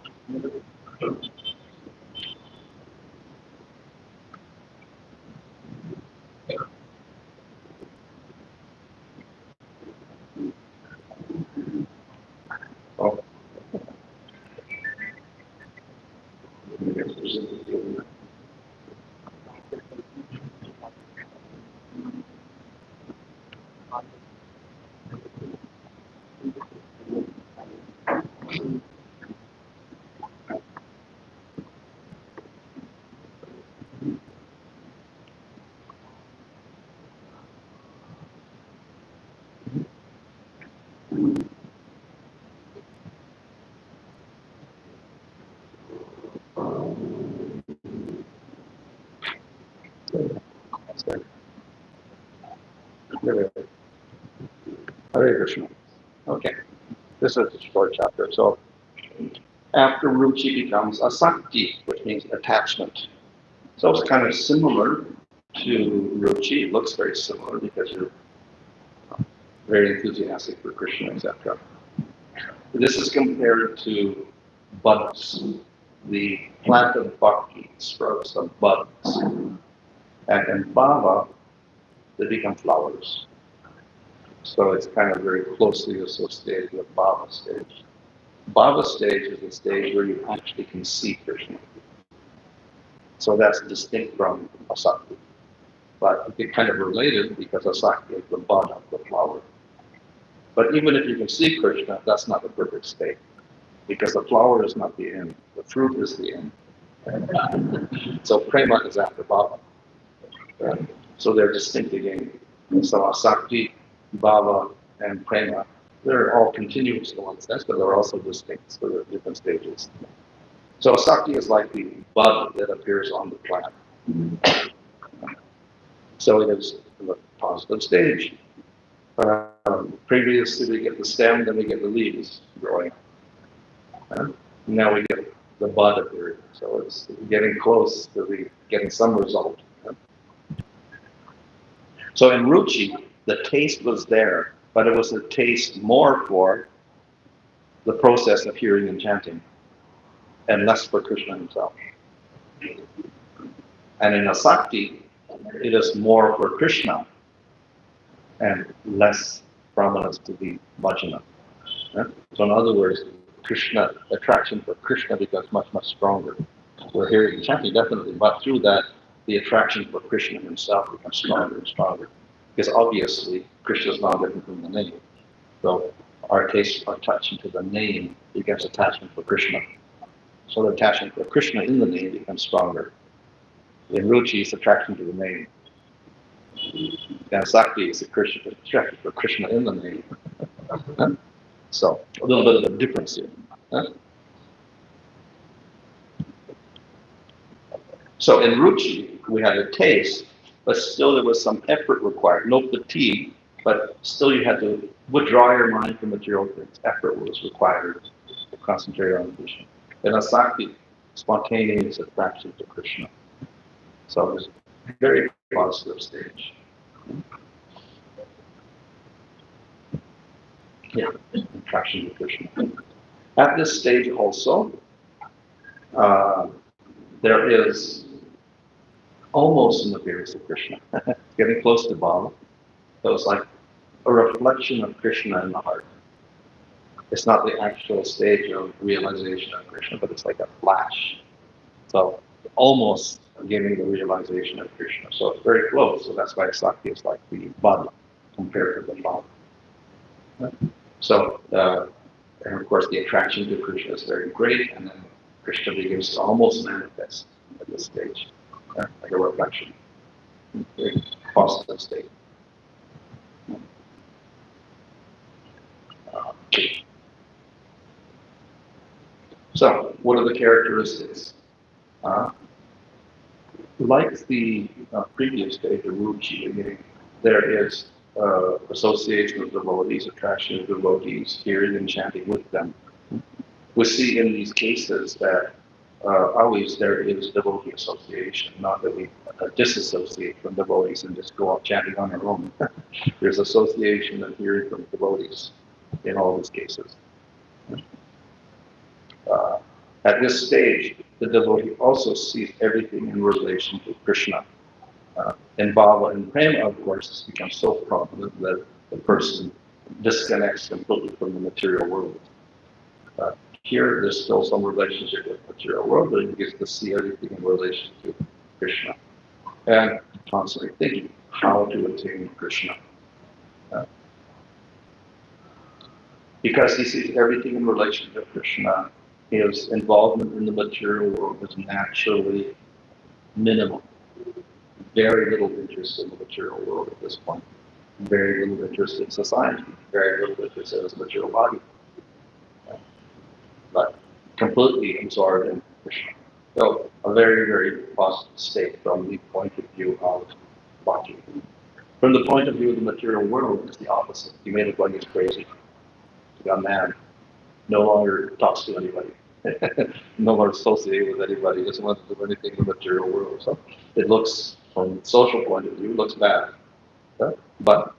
Oh. That's good. Hare Krishna. Okay. This is a short chapter. So after ruchi becomes asakti, which means attachment. So it's kind of similar to ruchi. It looks very similar because you're very enthusiastic for Krishna, etc. This is compared to buds. The plant of bhakti sprouts of buds. And in bhava, they become flowers. So it's kind of very closely associated with bhava stage. Bhava stage is the stage where you actually can see Krishna. So that's distinct from asakti. But it's kind of related because asakti is the bud of the flower. But even if you can see Krishna, that's not the perfect state. Because the flower is not the end, the fruit is the end. So prema is after bhava. So they're distinct again. So asakti, bhava, and prema, they're all continuous in one sense, but they're also distinct, so they're different stages. So asakti is like the bud that appears on the plant. So it is the positive stage. Previously we get the stem, then we get the leaves growing. Now we get the bud appearing. So it's getting close to getting some result. So in ruchi, the taste was there, but it was a taste more for the process of hearing and chanting, and less for Krishna himself. And in Asakti, it is more for Krishna and less prominence to the bhajana. Yeah? So in other words, Krishna, attraction for Krishna becomes much, much stronger. We're hearing and chanting definitely, but through that, the attraction for Krishna himself becomes stronger and stronger. Because obviously, Krishna is not different from the name. So our taste, our attachment to the name becomes attachment for Krishna. So the attachment for Krishna in the name becomes stronger. In Ruchi, it's attraction to the name. And Sakti is attraction for Krishna in the name. So a little bit of a difference here. So in Ruchi, we had a taste, but still there was some effort required. No fatigue, but still you had to withdraw your mind from material things. Effort was required to concentrate on Krishna. In Asakti, spontaneous attraction to Krishna. So it's a very positive stage. Yeah, attraction to Krishna. At this stage also, there is almost an appearance of Krishna, getting close to Baba. So it's like a reflection of Krishna in the heart. It's not the actual stage of realization of Krishna, but it's like a flash. So almost giving the realization of Krishna. So it's very close. So that's why Sakti is like the body compared to the Baba. So, and of course, the attraction to Krishna is very great, and then Krishna begins to almost manifest at this stage, like a reflection, very positive state. So, what are the characteristics? Like the previous stage of Ruchi, there is association of devotees, attraction of devotees, hearing and chanting with them. We see in these cases that always there is devotee association, not that we disassociate from devotees and just go out chanting on our own. There's association and hearing from devotees in all these cases. At this stage, the devotee also sees everything in relation to Krishna. And Bhava and Prema, of course, has become so prominent that the person disconnects completely from the material world. Here, there's still some relationship with the material world, but he gets to see everything in relation to Krishna. And constantly thinking how to attain Krishna. Because he sees everything in relation to Krishna, his involvement in the material world is naturally minimal. Very little interest in the material world at this point. Very little interest in society. Very little interest in his material body. But completely absorbed in Krishna. So a very, very positive state from the point of view of bhakti. From the point of view of the material world, it's the opposite. He made it like he's crazy. He got mad. No longer talks to anybody. No longer associated with anybody. Doesn't want to do anything in the material world. So it looks, from the social point of view, looks bad. But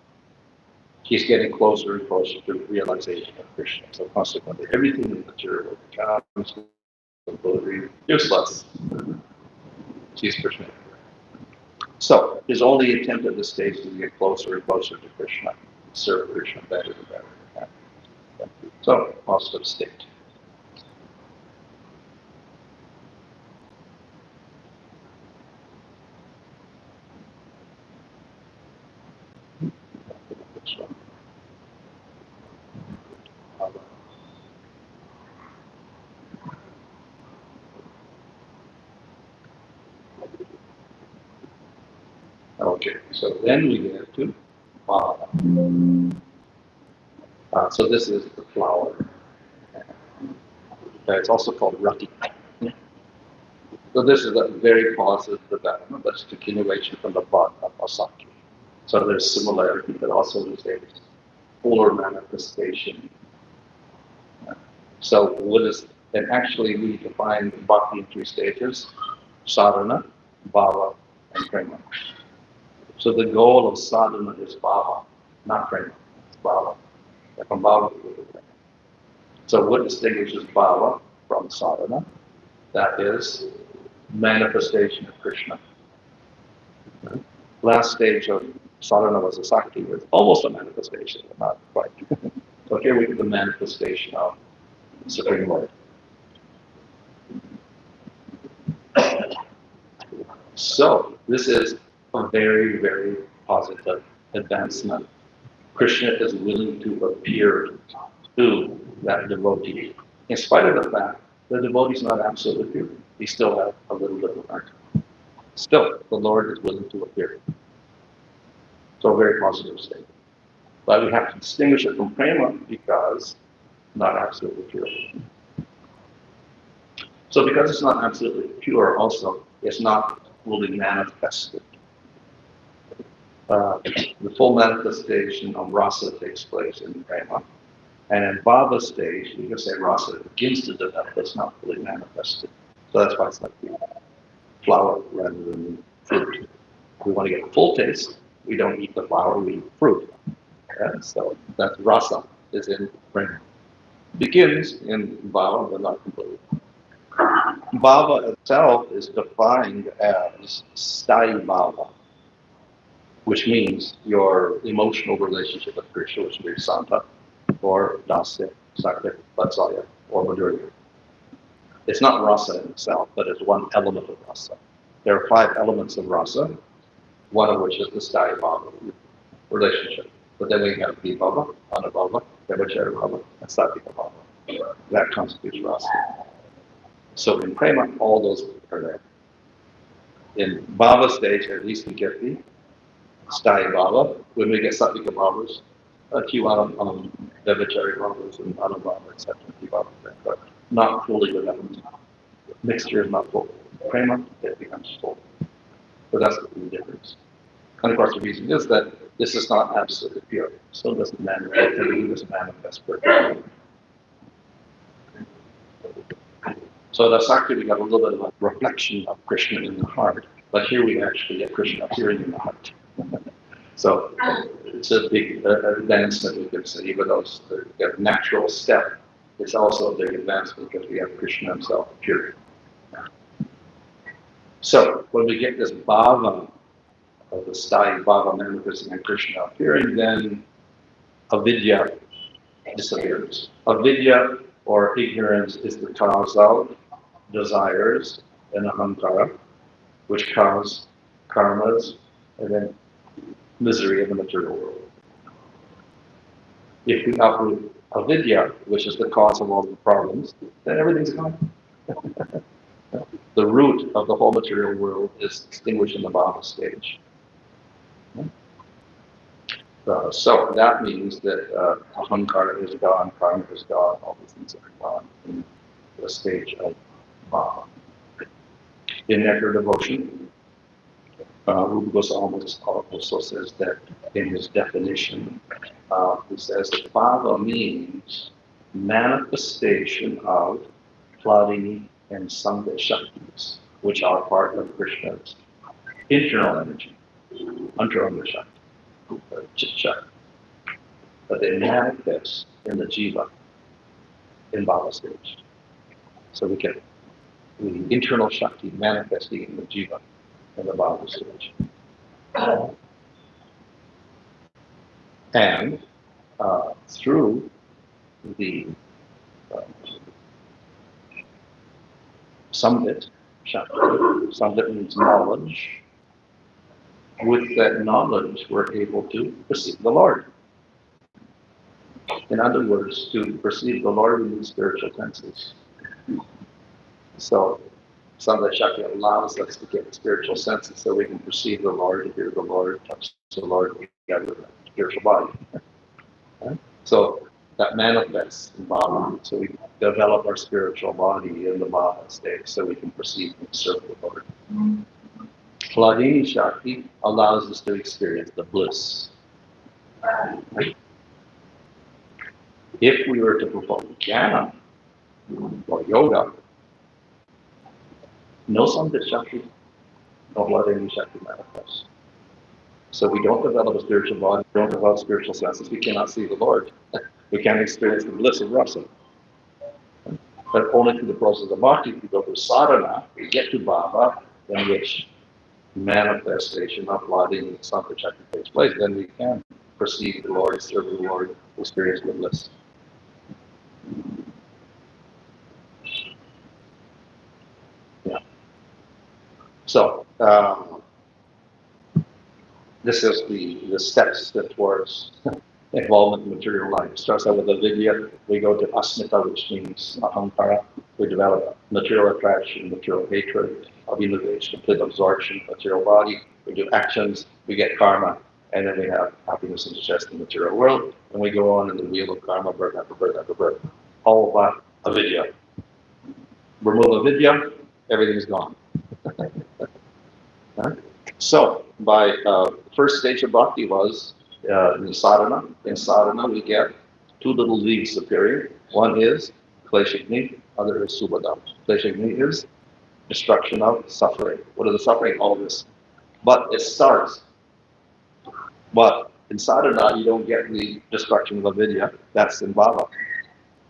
he's getting closer and closer to realization of Krishna. So consequently, everything in the material becomes completely useless. Sees Krishna. So his only attempt at this stage is to get closer and closer to Krishna, serve Krishna better and better. So, positive state. Okay, so then we get to Bhava. So this is the flower. It's also called Rati. So this is a very positive development. That's continuation from the bud of Asakti. So there's similarity, but also there's a polar manifestation. So what is, and actually we define bhakti in three stages: sadhana, bhava, and prema. So the goal of sadhana is bhava, not prema. It's bhava. From bhava to prema. So what distinguishes bhava from sadhana? That is manifestation of Krishna. Last stage of sadhana was a sakti, was almost a manifestation, but not quite. So here we get the manifestation of the Supreme Lord. So this is a very, very positive advancement. Krishna is willing to appear to that devotee, in spite of the fact the devotee is not absolutely pure. He still has a little bit of heart. Still, the Lord is willing to appear. So a very positive state. But we have to distinguish it from prema because not absolutely pure. So because it's not absolutely pure also, it's not fully manifested. The full manifestation of rasa takes place in prema. And in bhava stage, you can say rasa begins to develop, but it's not fully manifested. So that's why it's like flower rather than fruit. We want to get a full taste. We don't eat the flower, we eat fruit. Yeah? So that rasa is in prema. Begins in bhava, but not completely. Bhava itself is defined as sthāyi bhava, which means your emotional relationship with Krishna, which means santa, or dasya, sakya, vatsalya, or madhurya. It's not rasa in itself, but it's one element of rasa. There are 5 elements of rasa, one of which is the sthāyi bhava relationship. But then we have vibhava, anubhava, devacharya bhava, and satvika bhava. That constitutes rasa. So in prema, all those are there. In bhava stage, at least we get the sthāyi bhava. When we get sattvika bhavas, a few devacharya bhavas and anubhava, etc. But not fully developed. Mixture is not full. Prema, it becomes full. So that's the difference. And of course, the reason is that this is not absolutely pure. So it doesn't manifest, it doesn't manifest perfectly. So the Sakti, we got a little bit of a reflection of Krishna in the heart, but here we actually get Krishna appearing in the heart. So it's a big advancement, we could say, even though it's a natural step, it's also a big advancement because we have Krishna himself appearing. So when we get this bhava of the sthāyi bhava manifesting in Krishna appearing, then avidya disappears. Avidya or ignorance is the cause of desires and ahankara, which cause karmas and then misery in the material world. If we uproot avidya, which is the cause of all the problems, then everything's gone. The root of the whole material world is extinguished in the bhava stage. So that means that ahankara is gone, karma is gone, all these things are gone in the stage of bhava. In Nectar Devotion, Rupa Goswami also says that in his definition, he says that bhava means manifestation of Hladini and Sangha Shaktis, which are part of Krishna's internal energy, Antaranga Shakti. Chit-chat, but they manifest in the jiva in bhava stage. So we get the internal shakti manifesting in the jiva in the bhava stage. And through the samvit shakti, samvit means knowledge. With that knowledge, we're able to perceive the Lord. In other words, to perceive the Lord, we need spiritual senses. So, Samvit Shakti allows us to get spiritual senses so we can perceive the Lord, hear the Lord, touch the Lord, together with the spiritual body. Okay? So, that manifests in bhava. So, we develop our spiritual body in the bhava state so we can perceive and serve the Lord. Hladini Shakti allows us to experience the bliss. Right? If we were to perform jnana or yoga, no Samvit Shakti, no Hladini Shakti manifests. So we don't develop a spiritual body, we don't develop spiritual senses, we cannot see the Lord. We can't experience the bliss of rasa. But only through the process of bhakti, if we go to sadhana, we get to bhava, in which manifestation of loving sampachakti takes place, then we can perceive the Lord, serve the Lord, experience the bliss. Yeah. So, this is the steps that towards involvement in material life. It starts out with avidya, we go to asmita, which means ahankara. We develop material attraction, material hatred, abhinavage, complete absorption, material body. We do actions, we get karma, and then we have happiness and success in the material world. And we go on in the wheel of karma, birth after birth after birth. All of that avidya. Remove avidya, everything is gone. Huh? So, by first stage of bhakti was in sadhana. In sadhana, we get two little leaves appearing. One is kleshagni, other is subhadam. Kleshagni is destruction of suffering. What is the suffering? All of this. But it starts. But in sadhana, you don't get the destruction of avidya. That's in bhava.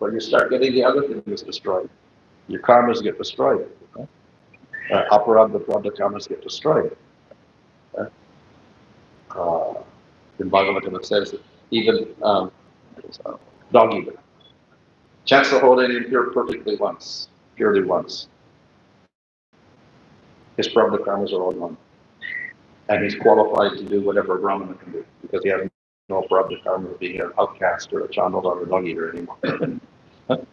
But you start getting the other things destroyed. Your karmas get destroyed. Aparabdha, prabdha karmas get destroyed. In Bhagavatam it says that even dog eater. Chance to hold it impure perfectly once, purely once. His prabdha karmas are all gone. And he's qualified to do whatever a Brahmana can do because he has no prabdha karma of being an outcast or a chandal or a dog eater anymore.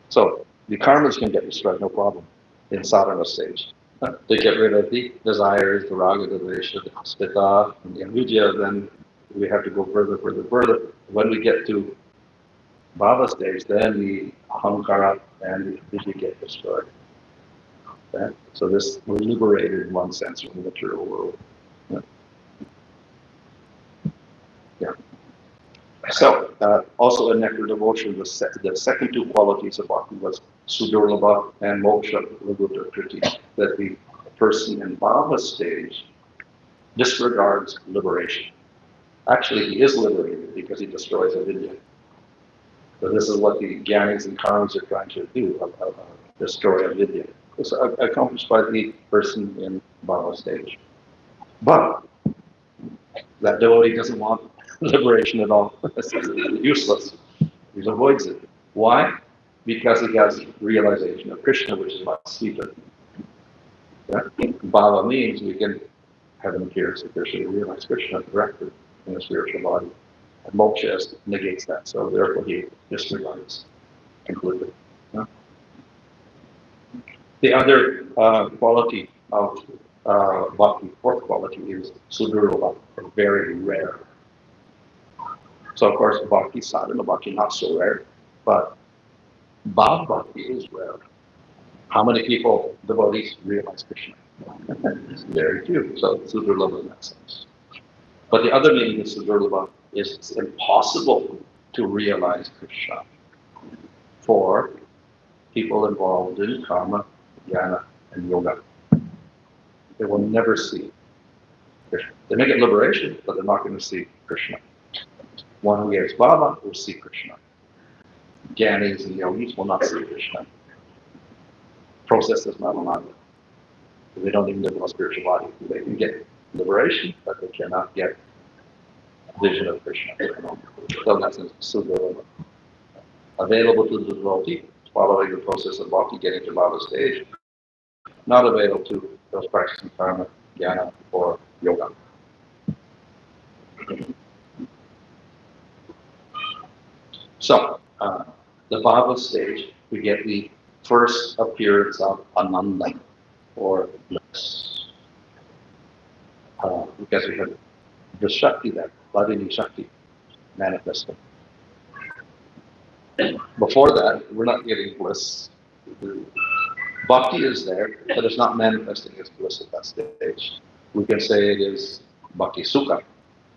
So the karmas can get destroyed, no problem, in sadhana stage. To get rid of the desires, the raga, the desha, the spita, and the avidya, then we have to go further. When we get to bhava stage, then the ahankara and the avidya get destroyed. Okay? So this, we're liberated in one sense from the material world. Yeah. So, also in nectar devotion, the second two qualities of bhakti was sudurlabha and moksha laguta kriti, that the person in bhava stage disregards liberation. Actually, he is liberated because he destroys avidya. So this is what the jnanis and karmas are trying to do, destroy avidya. It's accomplished by the person in bhava stage. But that devotee doesn't want liberation at all. It's useless. He avoids it. Why? Because he has realization of Krishna, which is Vasita. Yeah? Bhava means we can have an appearance of Krishna, realize Krishna directly in the spiritual body. And moksha negates that, so therefore he disregards completely. Yeah? The other quality of bhakti, fourth quality, is sudurlabha, very rare. So of course, bhakti, sadhana bhakti, not so rare, but bhava bhakti is rare. How many people, devotees, realize Krishna? Very few. So sudurlabha in that sense. But the other meaning of sudurlabha is it's impossible to realize Krishna for people involved in karma, jnana, and yoga. They will never see Krishna. They may get liberation, but they're not going to see Krishna. One who gets bhava will see Krishna. Jnanis and yogis will not see Krishna. Process does not allow it. They don't even develop spiritual body. They can get liberation, but they cannot get vision of Krishna. So that's sudurlabha. Available to the devotee, following the process of bhakti, getting to bhava stage. Not available to those practicing karma, jnana, or yoga. So, the bhava stage, we get the first appearance of ananda, or bliss. Because we have the Shakti, that Vladini Shakti manifesting. Before that, we're not getting bliss. Bhakti is there, but it's not manifesting as bliss at that stage. We can say it is bhakti sukha,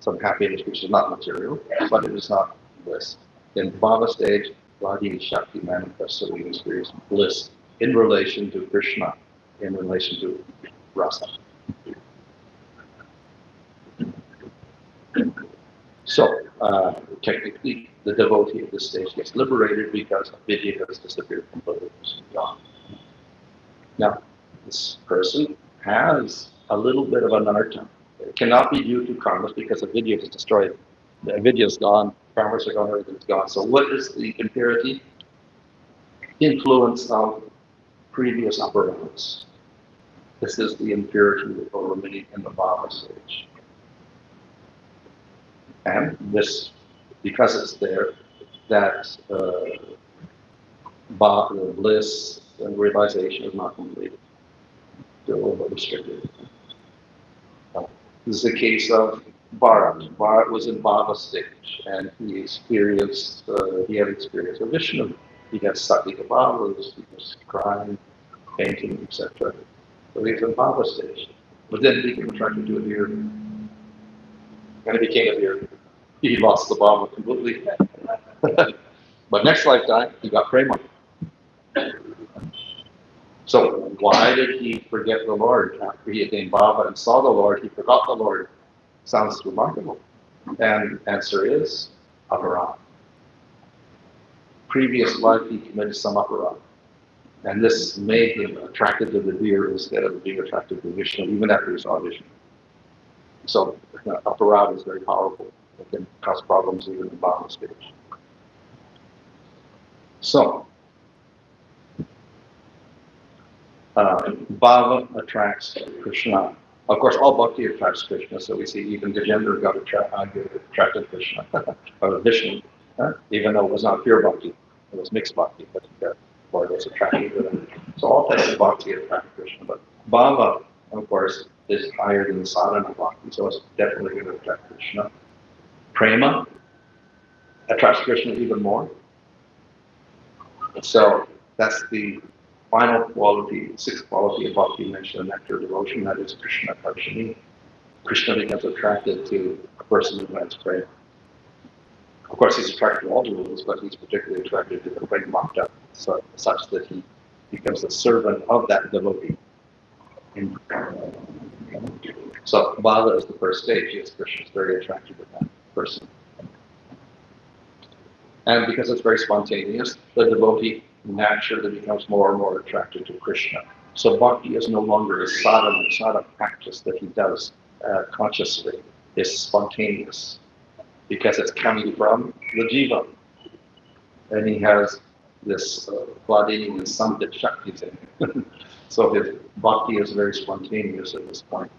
some happiness which is not material, but it is not bliss. In bhava stage, Vladini Shakti manifests, so we experience bliss in relation to Krishna, in relation to rasa. So, technically the devotee at this stage gets liberated because avidya has disappeared completely. Gone. Now, this person has a little bit of anartha. It cannot be due to karmas because avidya is destroyed. The avidya is gone, karmas are gone, everything's gone. So what is the impurity? Influence of previous apparatus. This is the impurity that will remain in the bhava stage. And this, because it's there, that bliss and realization is not completed. They're a little bit restricted. This is the case of Bharat. Bharat was in bhava stage, and he had experience of Vishnu. He had sattvic bhavas, he was crying, painting, etc. So he was in bhava stage. But then he became attracted to a deer. And he became a deer. He lost the bhava completely. But next lifetime, he got prema. So why did he forget the Lord? After he attained bhava and saw the Lord, he forgot the Lord. Sounds remarkable. And answer is aparadha. Previous life he committed some aparadha. And this made him attracted to the deer instead of being attracted to Vishnu, even after he saw Vishnu. So aparadha is very powerful. It can cause problems even in the bhava stage. So, bhava attracts Krishna. Of course, all bhakti attracts Krishna. So we see even Gajendra got attracted to Krishna, or Vishnu, even though it was not pure bhakti. It was mixed bhakti, but Lord was attracted to them. So all types of bhakti attract Krishna. But bhava, of course, is higher than sadhana bhakti, so it's definitely going to attract Krishna. Prema attracts Krishna even more. So that's the final quality, sixth quality of bhakti mentioned in nectar devotion, that is Krishna Karshini. Krishna becomes attracted to a person who has prema. Of course, he's attracted to all devotees, but he's particularly attracted to the prema such that he becomes a servant of that devotee. So bhava is the first stage. Yes, Krishna is very attracted to that person. And because it's very spontaneous, the devotee naturally becomes more and more attracted to Krishna. So bhakti is no longer a sadhana, it's not a practice that he does consciously. It's spontaneous because it's coming from the jiva. And he has this Vladini and Samvit Shaktis in him. So his bhakti is very spontaneous at this point.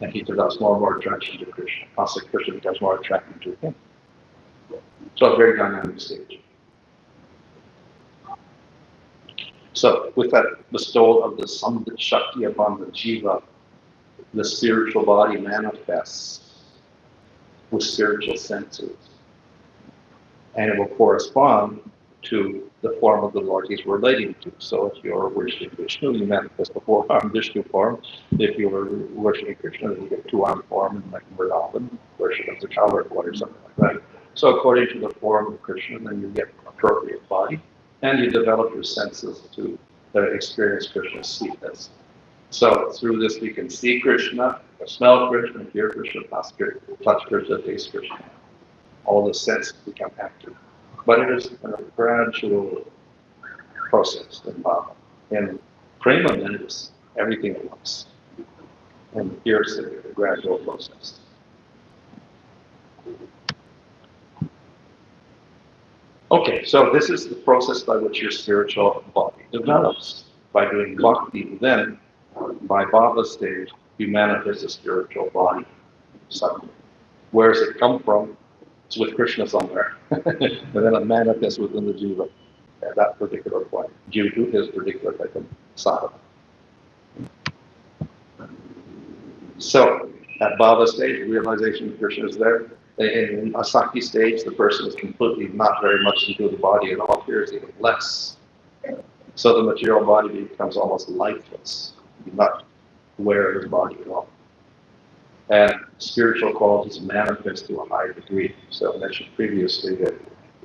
And he develops more and more attraction to Krishna. Also, Krishna becomes more attracted to him. So a very dynamic stage. So with that bestowal of the Samvit Shakti upon the jiva, the spiritual body manifests with spiritual senses. And it will correspond to the form of the Lord he's relating to. So if you're worshiping Vishnu, you manifest the four-armed Vishnu form. If you were worshiping Krishna, then you get two-armed form, like Vrindavan, worship as a child or something like that. So according to the form of Krishna, then you get an appropriate body, and you develop your senses to experience Krishna's sweetness. So through this we can see Krishna, smell Krishna, hear Krishna, touch Krishna, taste Krishna. All the senses become active. But it is a gradual process in bhava. In prema, then it is everything at once. And here it's a gradual process. Okay, so this is the process by which your spiritual body develops. By doing bhakti, then, by bhava stage, you manifest a spiritual body suddenly. Where does it come from? It's with Krishna somewhere. And then it manifests within the jiva at that particular point, due to his particular type of sadhana. So, at bhava stage, realization of Krishna is there. In asakti stage, the person is completely not very much into the body at all, fears even less. So the material body becomes almost lifeless. You're not aware of his body at all. And spiritual qualities manifest to a high degree. So I mentioned previously that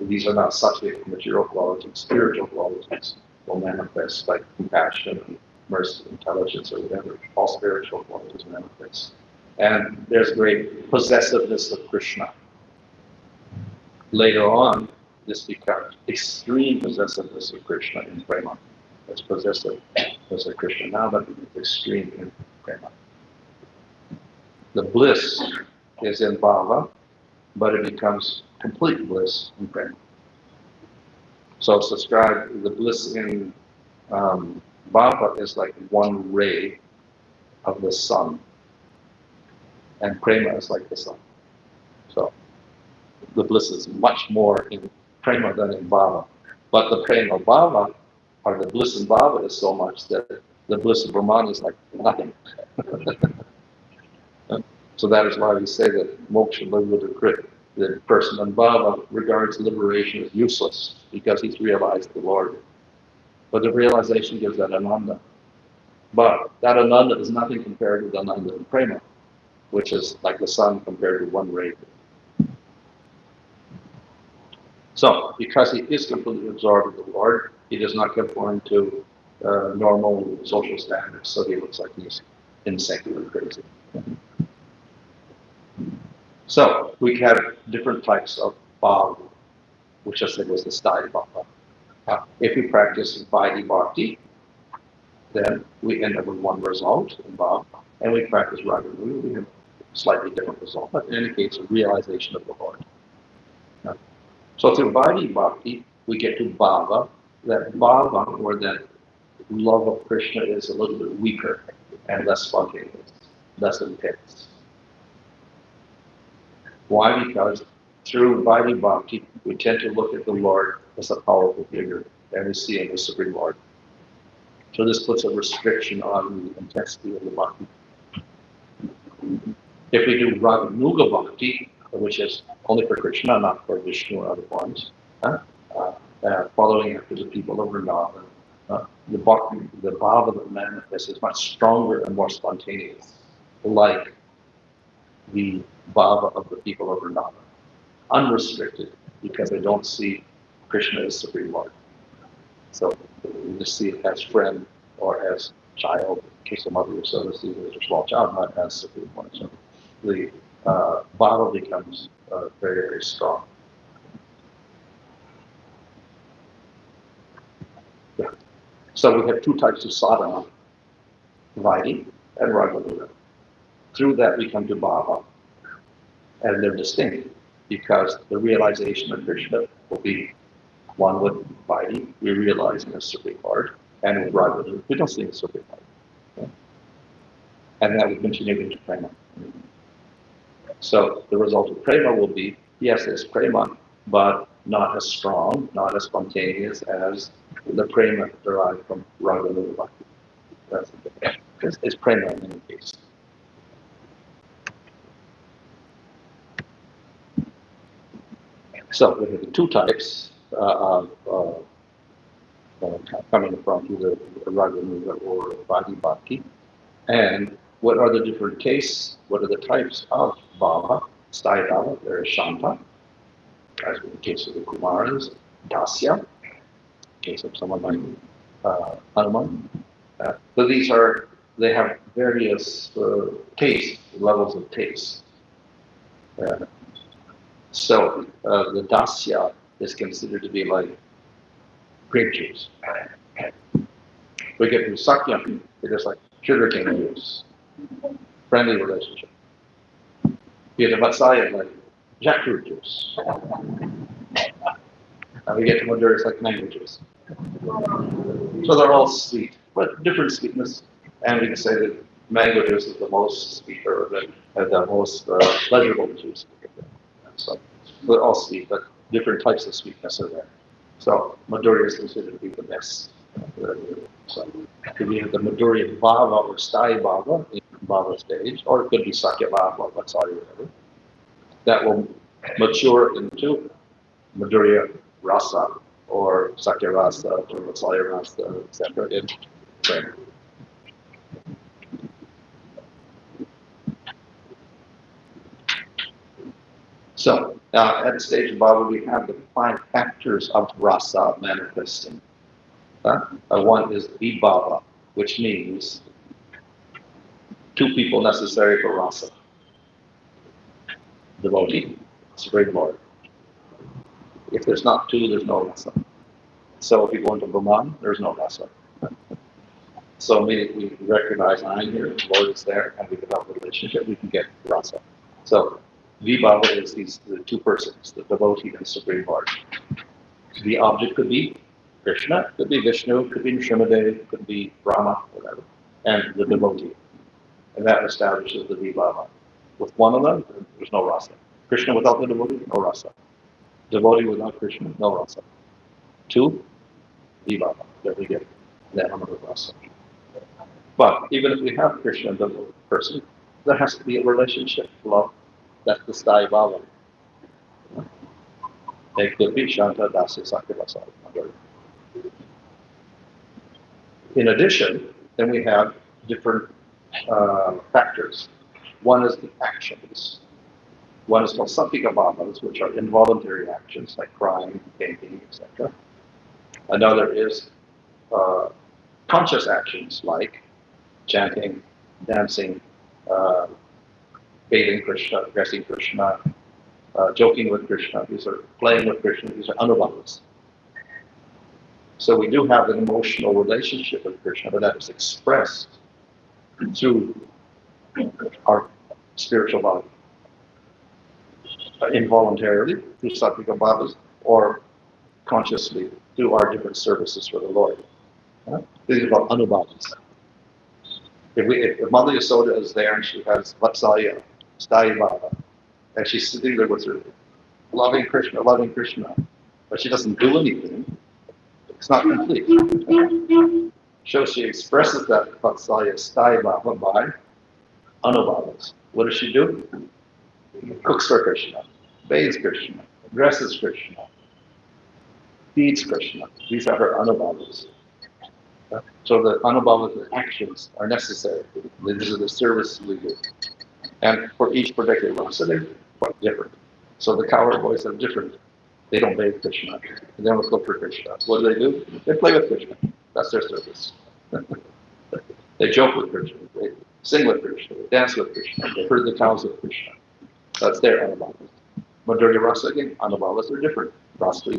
these are not such material qualities, spiritual qualities will manifest like compassion, mercy, intelligence, or whatever. All spiritual qualities manifest. And there's great possessiveness of Krishna. Later on, this becomes extreme possessiveness of Krishna in prema. It's possessive as a Krishna now, but it's extreme in prema. The bliss is in bhava, but it becomes complete bliss in prema. So it's described, the bliss in bhava is like one ray of the sun, and prema is like the sun. So the bliss is much more in prema than in bhava. But the prema bhava, or the bliss in bhava, is so much that the bliss of Brahman is like nothing. So that is why we say that moksha liberated, the person in bhava regards liberation as useless because he's realized the Lord. But the realization gives that ananda. But that ananda is nothing compared with ananda in prema, which is like the sun compared to one ray. So, because he is completely absorbed with the Lord, he does not conform to normal social standards, so he looks like he's insane or crazy. So, we have different types of bhava, which I said was the style bhava. If we practice Vaidhi Bhakti, then we end up with one result in bhava, and we practice Raganuga, we have a slightly different result, but in any case, a realization of the Lord. So through Vaidhi Bhakti, we get to bhava. That bhava, or that love of Krishna, is a little bit weaker and less spontaneous, less intense. Why? Because through Vaidhi Bhakti, we tend to look at the Lord as a powerful figure, and we see him as Supreme Lord. So this puts a restriction on the intensity of the bhakti. If we do Raganuga Bhakti, which is only for Krishna, not for Vishnu or other forms, following after the people of Vrindavan, the bhava that manifests is much stronger and more spontaneous, like the bhava of the people of Vrindavan. Unrestricted, because they don't see Krishna as Supreme Lord. So you just see it as friend or as child, in case the mother or so to see it as a small child, not as Supreme Lord. So the bhava becomes very, very strong. Yeah. So we have two types of sadhana, Vaidhi and Raganuga. Through that we come to bhava, and they're distinct because the realization of Krishna will be one with Vaidhi, we realize him as Supreme Lord, and with Raganuga, we don't see him as Supreme Lord. Yeah. And that will continue into prema. So the result of prema will be, yes, there's prema, but not as strong, not as spontaneous as the prema derived from Raganuga Bhakti. That's it. It's prema in any case. So we have the two types coming from either Raganuga or Vaidhi Bhakti. And what are the different tastes? What are the types of bhava? Sthaya bhava, there is shanta, as in the case of the Kumaras, dasya, in case of someone like Hanuman. But they have various tastes, levels of taste. So the dasya is considered to be like grape juice. We get to sakya, it is like sugarcane juice, friendly relationship. We get to vatsaya, like jackfruit juice. And we get to madhura, it's like mango juice. So they're all sweet, but different sweetness. And we can say that mango juice is the most sweet, or the most pleasurable juice. So they're all sweet, but different types of sweetness are there. So madhurya is considered to be the best. So it could be the madhurya bhava or sthaya bhava in bhava stage, or it could be sakya bhava or vatsaya, whatever. That will mature into madhurya rasa or sakya rasa or vatsaya rasa, etc. in prema. So at the stage of bhava, we have the 5 factors of rasa manifesting. One is vibhava, which means 2 people necessary for rasa. Devotee, Supreme Lord. If there's not two, there's no rasa. So if you go into Brahman, there's no rasa. So immediately we recognize I'm here, the Lord is there, and we develop a relationship, we can get rasa. So Vibhava is the two persons, the devotee and Supreme Lord. The object could be Krishna, could be Vishnu, could be Nrsimhadev, could be Brahma, whatever, and the devotee. And that establishes the Vibhava. With one of them, there's no rasa. Krishna without the devotee, no rasa. Devotee without Krishna, no rasa. Two, Vibhava. There we get that number of rasa. But even if we have Krishna and the person, there has to be a relationship, love. That's the Sthaya Bhava. It could be Shanta Dasya Sakya. In addition, then we have different factors. One is the actions. One is called Sattvika Bhavas, which are involuntary actions like crying, painting, etc. Another is conscious actions like chanting, dancing, bathing Krishna, dressing Krishna, joking with Krishna. These are playing with Krishna. These are anubhavas. So we do have an emotional relationship with Krishna, but that is expressed through our spiritual body. Involuntarily, through Sattvika Bhavas, or consciously through our different services for the Lord. These are called anubhavas. If Mother Yasoda is there and she has Vatsalya, Sthaya Bhava, and she's sitting there with her loving Krishna, but she doesn't do anything, it's not complete. So she expresses that Vatsalya, Sthaya Bhava by anubhavas. What does she do? Cooks for Krishna, bathes Krishna, dresses Krishna, feeds Krishna. These are her anubhavas. So the anubhavas, the actions, are necessary. These are the services we do. And for each particular rasa, they're quite different. So the cowherd boys are different. They don't bathe Krishna. They don't cook for Krishna. What do? They play with Krishna. That's their service. They joke with Krishna. They sing with Krishna. They dance with Krishna. They herd the cows with Krishna. That's their anubhavas. Madhurya rasa, again, anubhavas are different. Rasa,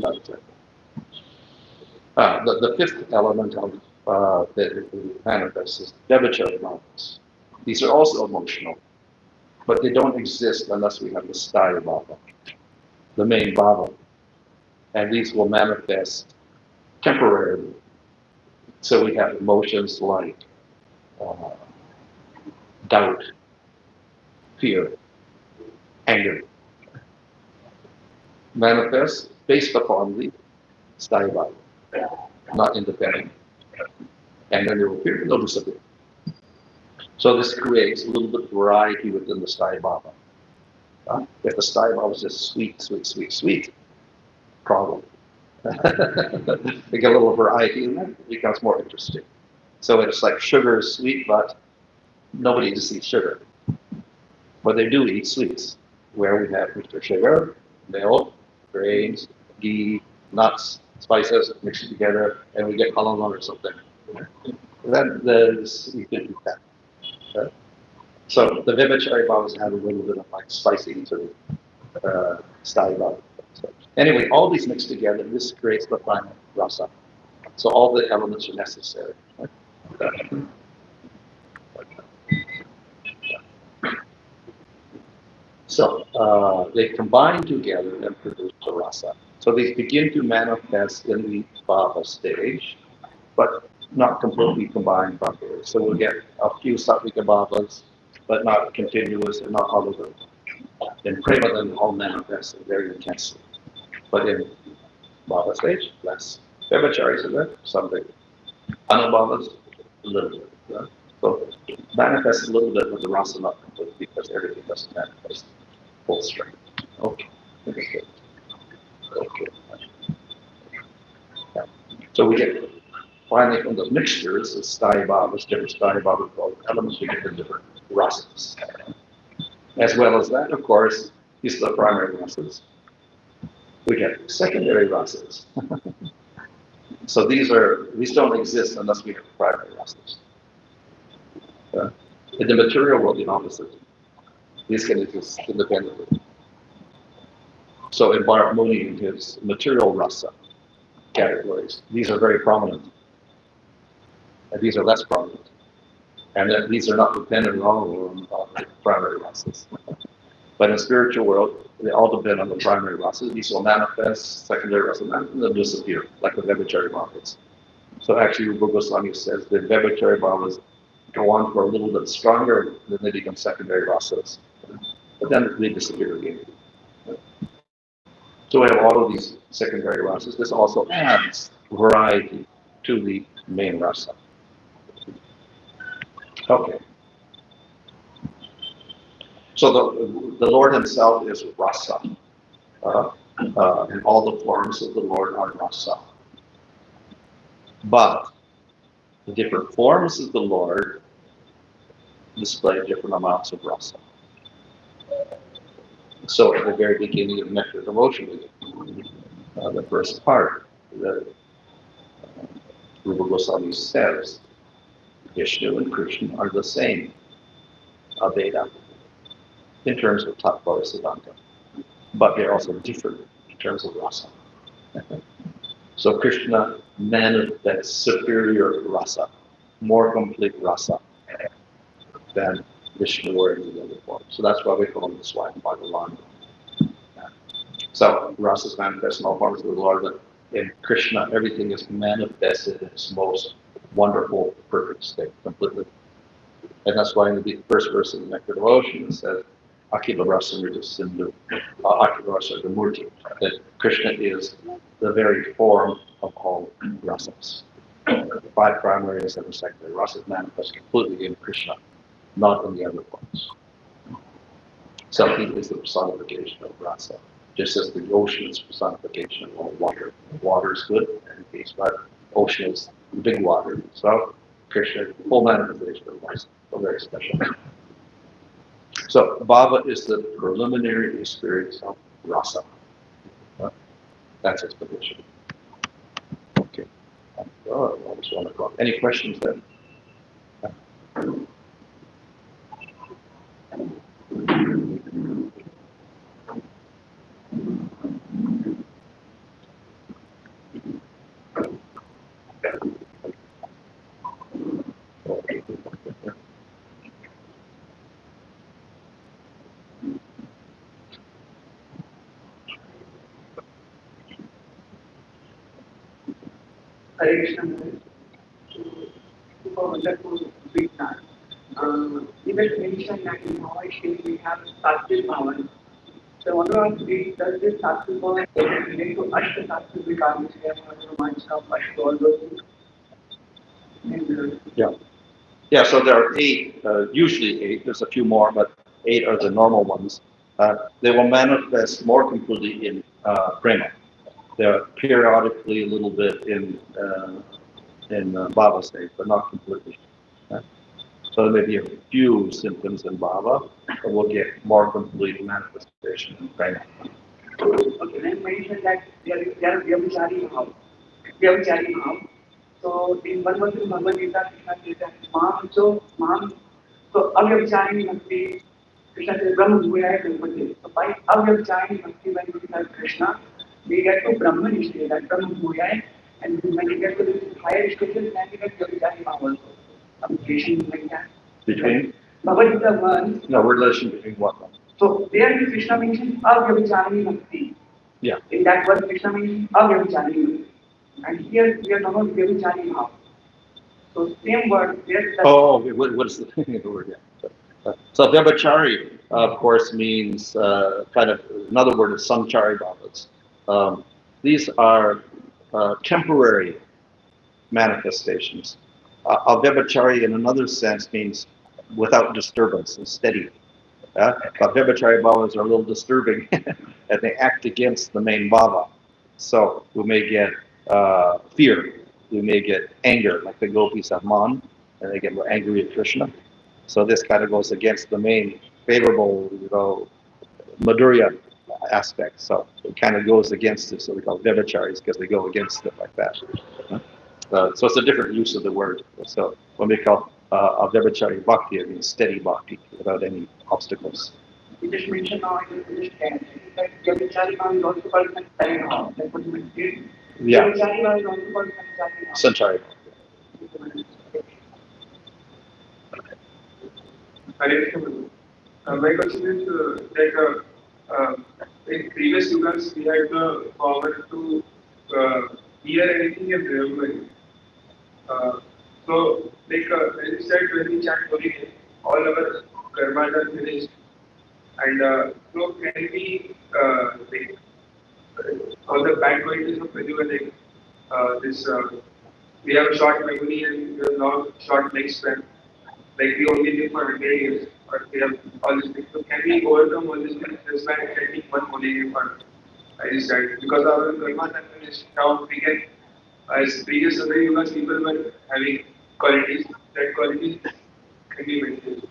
the fifth element of that manifests is devachari bhavas. These are also emotional, but they don't exist unless we have the Sthaya Bhava, the main bhava. And these will manifest temporarily. So we have emotions like doubt, fear, anger. Manifest based upon the Sthaya Bhava, not independent. And then they will appear, they'll disappear. So this creates a little bit of variety within the Sthaya Bhava. If the Sthaya Bhava is just sweet, problem. We get a little variety in there, it becomes more interesting. So it's like sugar is sweet, but nobody just eats sugar. But they do eat sweets, where we have Mr. Sugar, milk, grains, ghee, nuts, spices mixed together, and we get halal or something. Then we can eat that. Okay? So the Vivachari Bhavas have a little bit of like spicy to Sthaya Bhava. So anyway, all these mixed together, this creates the final rasa. So all the elements are necessary. Right? So they combine together and produce the rasa. So they begin to manifest in the bhava stage, but not completely combined properly. So we'll get a few sattvika bhavas, but not continuous and not all of them. In prema, then all manifest very intensely. But in bhava stage, less. Vivacharis are there, something. Anubhavas, a little bit. Yeah? So it manifests a little bit with the rasa not complete because everything doesn't manifest full strength. Okay. Okay. Yeah. So we get finally from the mixtures of Sthaya Bhavas, different Sthaya Bhavas, called elements, we get the different rasas. As well as that, of course, these are the primary rasas. We get secondary rasas. So these don't exist unless we have primary rasas. In the material world, the opposite. These can exist independently. So in Bharat Muni, in his material rasa categories, these are very prominent, and these are less prominent. And that these are not dependent on primary rasas. But in spiritual world, they all depend on the primary rasas. These will manifest, secondary rasas, and they'll disappear, like the Vebhachari bhavas. So actually, Rupa Goswami says the Vebhachari bhavas go on for a little bit stronger, then they become secondary rasas. But then they disappear again. So we have all of these secondary rasas. This also adds variety to the main rasa. Okay. So the Lord himself is rasa. And all the forms of the Lord are rasa. But the different forms of the Lord display different amounts of rasa. So at the very beginning of Nectar Devotion, the first part, the Rupa Goswami says, Vishnu and Krishna are the same Aveda in terms of Tattva Siddhanta, but they're also different in terms of rasa. So Krishna manifests superior rasa, more complete rasa than Vishnu or any other form. So that's why we call him the Swayam Bhagavan. So rasa is manifest in all forms of the Lord, but in Krishna everything is manifested in its most wonderful, perfect state, completely. And that's why in the first verse of the Nectar Devotion it says, Akila Rasa Mrita Sindhu, Akila Rasa Murti, that Krishna is the very form of all rasas. The 5 primary and 7 secondary rasas manifest completely in Krishna, not in the other forms. So he is the personification of rasa, just as the ocean is personification of all water. Water is good, in case, but ocean is the big water. So Krishna is the full manifestation of rasa, so very special. So bhava is the preliminary experience of rasa. That's its position. Okay. Oh, almost 1 o'clock. Any questions then? Hare Krishna. Wonderful big time. You just mentioned that in our state we have Sattvic power. So I wonder does this Sattvic power relate to Ashta Sattvic because we have Hanuman's of Ashta, all those things? Yeah, so there are 8, usually 8, there's a few more, but 8 are the normal ones. They will manifest more completely in prema. They're periodically a little bit in bhava state, but not completely. So there may be a few symptoms in bhava, but we'll get more complete manifestation in prema. Okay, then mentioned that they are Vyabhichari Bhav. Vyabhichari Bhav. So in one verse in Bhagavad Gita, Krishna says that Mam, so Avyabhichari Bhakti, Krishna says Brahma Bhuyaya Kalpate. So by Avyabhichari Bhakti, when we recite Krishna, we get to Brahman state, that Brahma Bhuyaya, and when we get to this higher stages, then we get Vyabhichari Bhav also. Application like that. Between? Bhagavad Gita 1. No, relation between what one? So there Krishna mentions Avyabhichari Bhakti. Yeah. In that verse, Krishna mentions Avyabhichari Bhakti. And here we are talking about Vyabhichari Bhav. So same word there. Oh, okay. What is the word? Yeah. So Vyabhichari, of course, means kind of another word is Samchari bhavas. These are temporary manifestations. Vyabhichari, in another sense, means without disturbance and steady. But Vyabhichari bhavas are a little disturbing, and they act against the main bhava. So we may get fear, we may get anger, like the gopis have man, and they get angry at Krishna. So this kind of goes against the main favorable, Madhurya aspect. So it kind of goes against it. So we call it Vyabhicharis because they go against it like that. So it's a different use of the word. So when we call Vyabhichari bhakti, it means steady bhakti without any obstacles. You just mentioned now, I just that Vyabhichari Bhav is also called Sanchari Bhav. That's what you mentioned. Yeah. Vyabhichari Bhav is also called Sanchari Bhav. Sanchari. My question is in previous yugas we had the power to hear anything and remember it. So, as you said, when we chant Holy Name, all our karmas are finished. And so, can we, all the bad qualities of Vedu, like this, we have a short memory and we have now short lifespan. Like we only live for 100 years, or we have all these things. So, can we overcome all these things just by chanting one Holy Name? Or, as you said, because our karmas are finished, now we can, as previous other yugas, people were having qualities, that qualities can be maintained.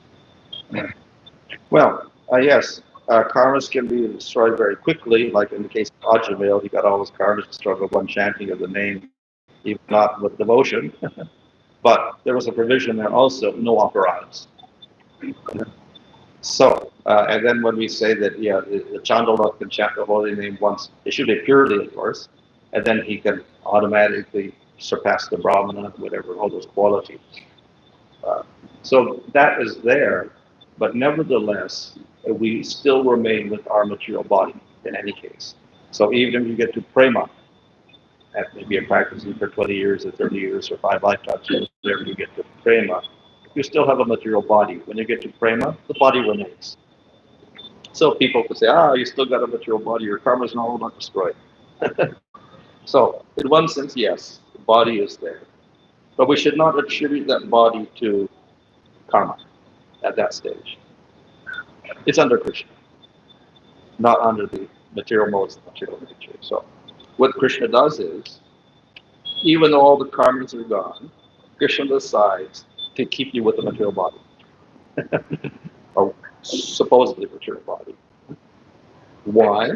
Well, yes, karmas can be destroyed very quickly, like in the case of Ajamil, he got all his karmas destroyed with one chanting of the name, even not with devotion. But there was a provision there also, no operadas. So, and then when we say that, yeah, the Chandala can chant the holy name once, it should be purely, of course, and then he can automatically surpass the Brahmana, whatever, all those qualities. So that is there, but nevertheless, we still remain with our material body in any case. So even if you get to prema, and maybe you're practicing for 20 years or 30 years or 5 lifetimes, or whatever you get to prema, you still have a material body. When you get to prema, the body remains. So people can say, you still got a material body, your karma is not destroyed. So in one sense, yes, the body is there. But we should not attribute that body to karma at that stage. It's under Krishna, not under the material modes of material nature. So what Krishna does is, even though all the karmas are gone, Krishna decides to keep you with the material body, or supposedly material body. Why?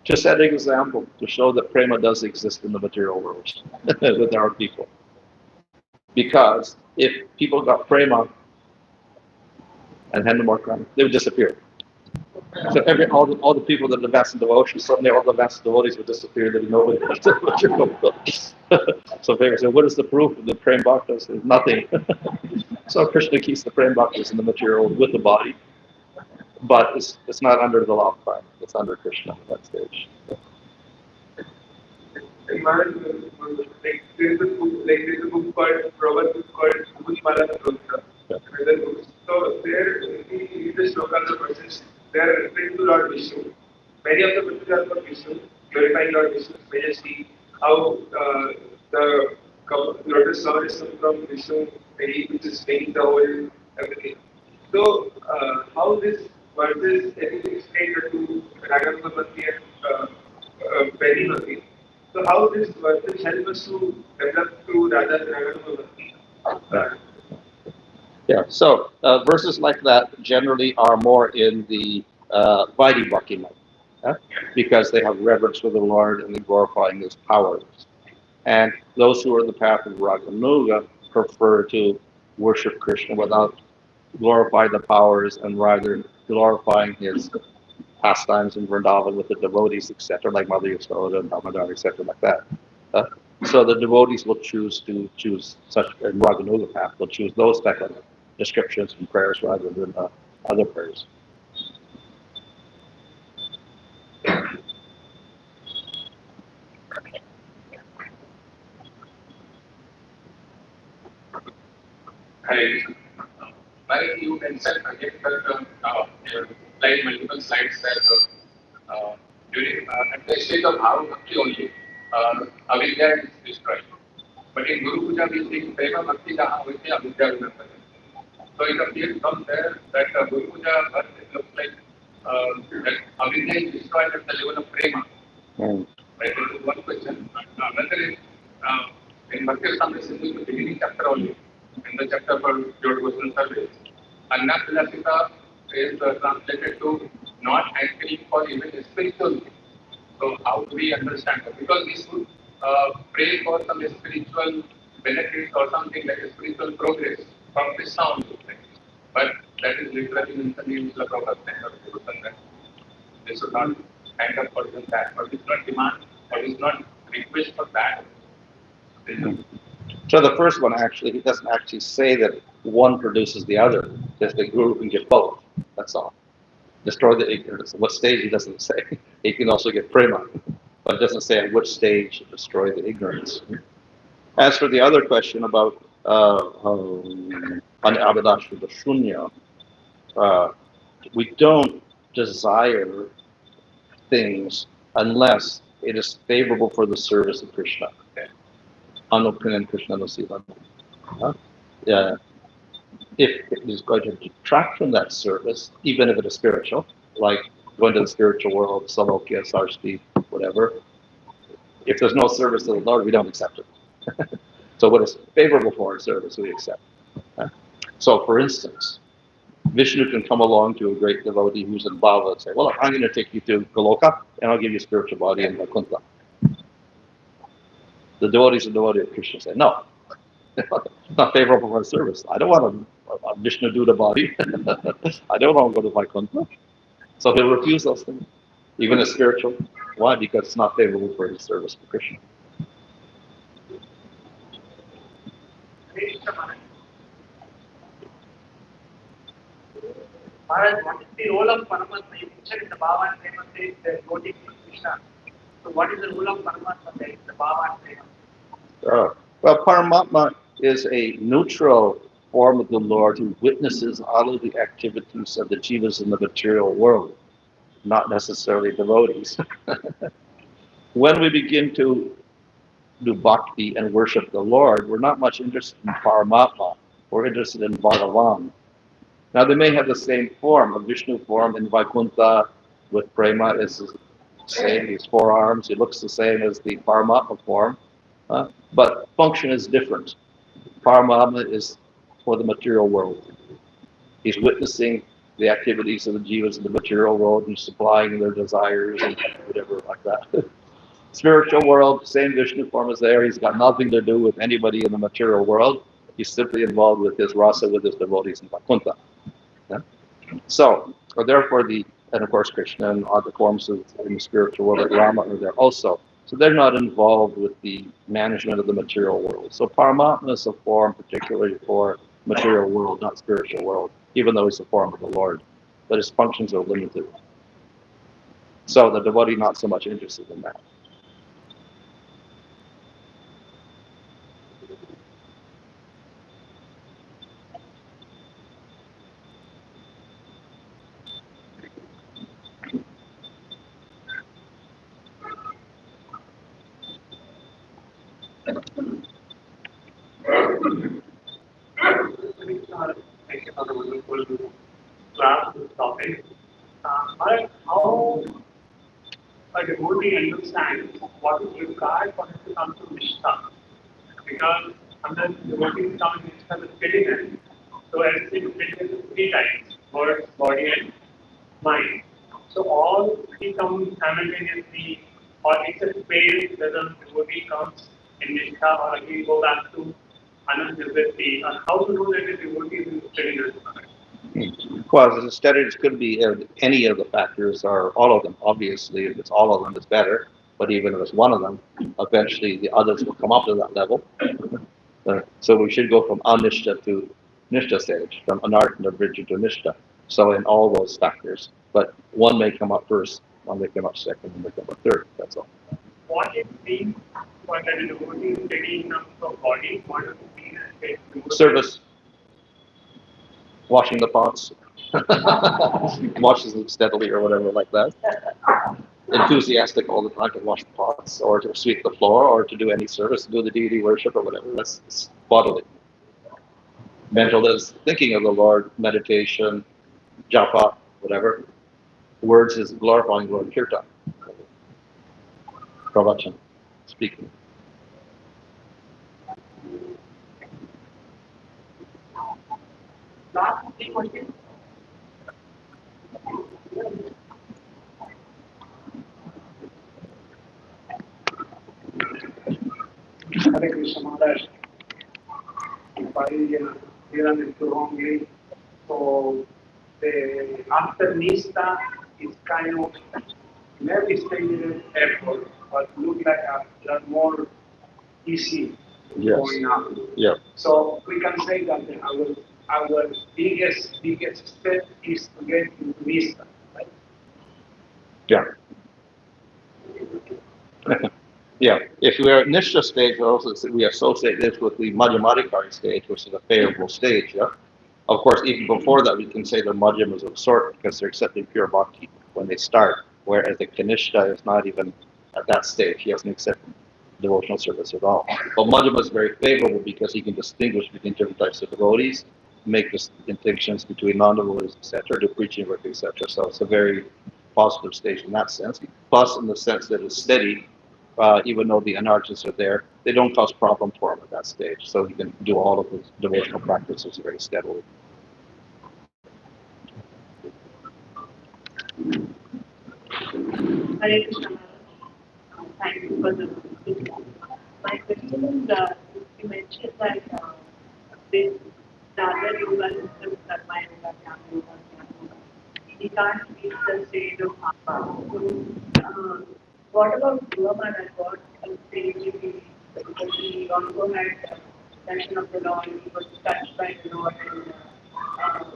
To set an example, to show that prema does exist in the material world with our people. Because if people got prema and had no more karma, they would disappear. So all the people that invest in devotion, suddenly all the vast devotees would disappear. There'd be nobody left to material world. So people say, what is the proof of the prema bhaktas? There's nothing. So Krishna keeps the prema bhaktas in the material with the body, but it's not under the law of karma. It's under Krishna at that stage. In Maharaj, there's a book called Proverbs called Bhujmala Stotra. So there, if we read the shlokas of verses, they are referring to Lord Vishnu. Many of the verses are for Vishnu, glorifying Lord Vishnu's majesty, how the lotus flower is come from Vishnu, which is making the whole everything. So, how this verses anything explained to Raghavana Bhakti and Peri Bhakti. So, how this verses help us to develop through Radha Raghavana Bhakti? Yeah, so verses like that generally are more in the Vaidhi Bhakti mode, because they have reverence for the Lord and they're glorifying His powers. And those who are in the path of Raganuga prefer to worship Krishna without glorifying the powers and rather glorifying His pastimes in Vrindavan with the devotees, etc., like Mother Yasoda and Damodar, etc., like that. So the devotees will choose such in Raganuga path. They'll choose those type of descriptions and prayers rather than other prayers. Hi. Like you mentioned again that you slide multiple slides that during at the stage of how bhakti only avidya is destroyed. But in Guru Puja we think prema bhakti jaha hoite avidya remember. So it appears from there that Guru Puja birth it looks like that avidya is destroyed at the level of prema. Right, this is one question. Another is in Bhakti Rasamrita Sindhu, the beginning chapter only, in the chapter for your question service, Anna Vilasita is translated to not asking for even spiritual things. So how do we understand that? Because we should pray for some spiritual benefits or something like a spiritual progress from this sound. But that is literally mentioned in the Prabhupada. This is not kind of person that, or is not demand, or is not request for that. So the first one actually, he doesn't actually say that one produces the other. Just the guru can get both. That's all. Destroy the ignorance. What stage he doesn't say. He can also get prema, but it doesn't say at which stage to destroy the ignorance. As for the other question about anabhidashva shunya, we don't desire things unless it is favorable for the service of Krishna. Anuprinan Krishna Nasiva. If it is going to detract from that service, even if it is spiritual, like going to the spiritual world, Salokya, Sarsti, whatever, if there's no service to the Lord, we don't accept it. So what is favorable for our service, we accept. So for instance, Vishnu can come along to a great devotee who's in Bhava and say, well, I'm going to take you to Goloka and I'll give you a spiritual body in Vaikuntha. The devotees and devotee of Krishna say, no, it's not favorable for our service. I don't want a Vishnu Duda body. I don't want to go to Vaikuntha. So he'll refuse those things, even as spiritual. Why? Because it's not favorable for his service for Krishna. Maharaj, what is the role of Paramatma? You mentioned in the Bhava and Prema says the devotee is Krishna. So what is the role of Paramatma there in the Bhava and Prema? Well, Paramatma is a neutral form of the Lord who witnesses all of the activities of the jivas in the material world, not necessarily devotees. When we begin to do bhakti and worship the Lord, we're not much interested in Paramatma. We're interested in Bhagavan. Now, they may have the same form, a Vishnu form in Vaikuntha with Prema is the same, these four arms. He looks the same as the Paramatma form, but function is different. Paramatma is for the material world. He's witnessing the activities of the jivas in the material world and supplying their desires and whatever like that. Spiritual world, same Vishnu form is there. He's got nothing to do with anybody in the material world. He's simply involved with his rasa, with his devotees in Vaikuntha. Yeah? So, therefore, and of course Krishna and other forms in the spiritual world like Rama are there also. So they're not involved with the management of the material world. So Paramatma is a form particularly for material world, not spiritual world, even though he's a form of the Lord. But his functions are limited. So the devotee not so much interested in that. Thank you for the wonderful class, this topic. Maharaj, how a devotee understands what is required for him to come to Nishtha? Because sometimes devotees come in Nishtha with steadiness. So everything is 3 times, words, body and mind. So all 3 come simultaneously, or it's a phase whether the devotee comes in Nishtha or he go back to Anandavritti, and how to know that the devotee is in steadiness? Well, the steadiness could be any of the factors or all of them. Obviously, if it's all of them, it's better. But even if it's one of them, eventually the others will come up to that level. So we should go from anishta to nishta stage, from anartha to bridge to nishta. So in all those factors, but one may come up first, one may come up second, one may come up third. That's all. What it means for the devotee is steady in terms of body? What does it mean as steady? Service. Washing the pots. Washes them steadily or whatever like that. Enthusiastic all the time to wash the pots or to sweep the floor or to do any service, do the deity worship or whatever. That's bodily. Mental is thinking of the Lord, meditation, japa, whatever. Words is glorifying Lord, kirtan. Pravachan, speaking. Last 3 questions. Hare Krishna Maharaj. If I hear it wrongly, so after Nishta, it's kind of in every stage in airport, but look like there are more easy Yes. going up. Yeah. So we can say that our biggest step is to get into Vista, right? Yeah. Yeah. If we are at Nishta stage, we associate this with the Madhyamadikari stage, which is a favorable stage. Yeah. Of course, even before that, we can say the Madhyam is of sort because they're accepting pure bhakti when they start, whereas the Kanishta is not even at that stage. He hasn't accepted devotional service at all. But Madhyam is very favorable because he can distinguish between different types of devotees, make distinctions between non-devotees, etc., do preaching work, etc. So it's a very positive stage in that sense. Plus, in the sense that it's steady, even though the anarchas are there, they don't cause problem for him at that stage. So he can do all of his devotional practices very steadily. Hare Krishna. Thank you for the my question is, you mentioned that this the other yoga systems, Karma Yoga, Jnana Yoga, Jnana Yoga, he can't reach the stage of Bhava. So, what about Dhruva Maharaj? What stage did he? Because he also had darshan of the Lord, he was touched by the Lord, and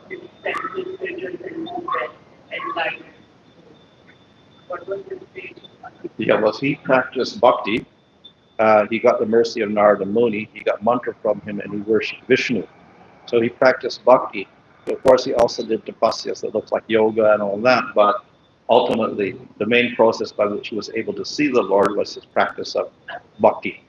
his senses, visions, and enlightenment. What was his stage? Yeah, well, he practiced bhakti. He got the mercy of Narada Muni. He got mantra from him, and he worshipped Vishnu. So he practiced bhakti. Of course, he also did tapasyas that looked like yoga and all that. But ultimately, the main process by which he was able to see the Lord was his practice of bhakti.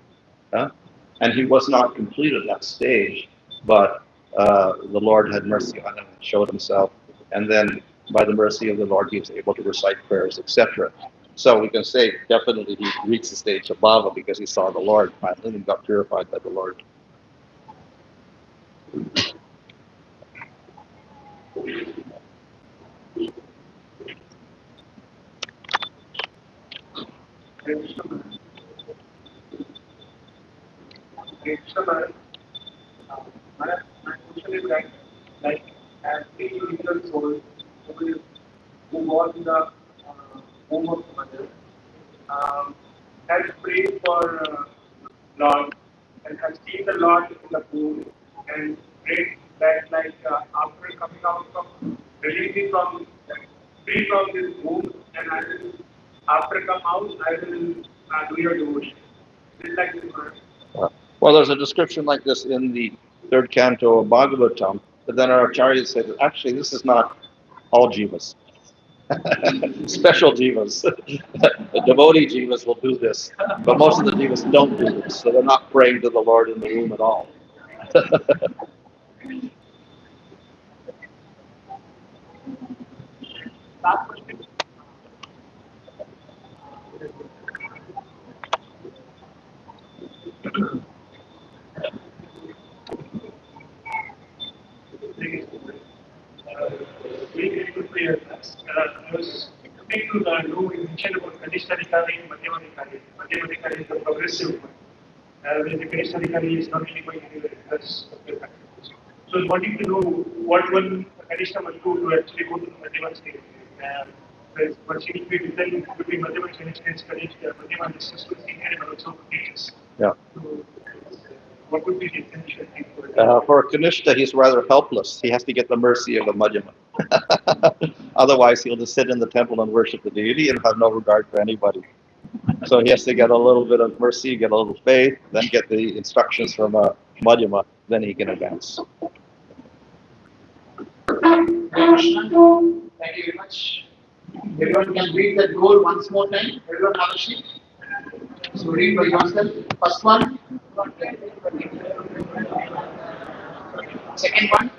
And he was not complete at that stage, but the Lord had mercy on him and showed himself. And then, by the mercy of the Lord, he was able to recite prayers, etc. So we can say definitely he reached the stage of bhava because he saw the Lord finally and got purified by the Lord. My question is that, like, as the individual soul who was in the womb of the mother, has prayed for Lord and has seen the Lord in the womb and prayed that, like, after coming out from, releasing from, free from this womb, and I will, after come out, I will do your devotion. Is it like this? Well, there's a description like this in the third canto of Bhagavatam, but then our acharyas say that actually this is not all jivas. Special jivas. The devotee jivas will do this, but most of the jivas don't do this, so they're not praying to the Lord in the womb at all. Very grateful for your class. I was coming to know you mentioned about Kanishtanikari and Madhyamadikari. Madhyamadikari is the progressive one. Whereas the Kanishtanikari is not really going anywhere because of their practices. So I was wanting to know what one Kanishta must do to actually go to the Madhyamad stage. But she will be deciding between Madhyamad and Kanishta. Madhyamad is just to senior and also teachers. Yeah. So, what would be the essential thing for it? For Kanishta, he's rather helpless. He has to get the mercy of the Madhyama. Otherwise, he'll just sit in the temple and worship the deity and have no regard for anybody. So he has to get a little bit of mercy, get a little faith, then get the instructions from Madhyama, then he can advance. Thank you very much. Everyone can read that goal once more time. Everyone have a sheet. So read by yourself. First one. Second one.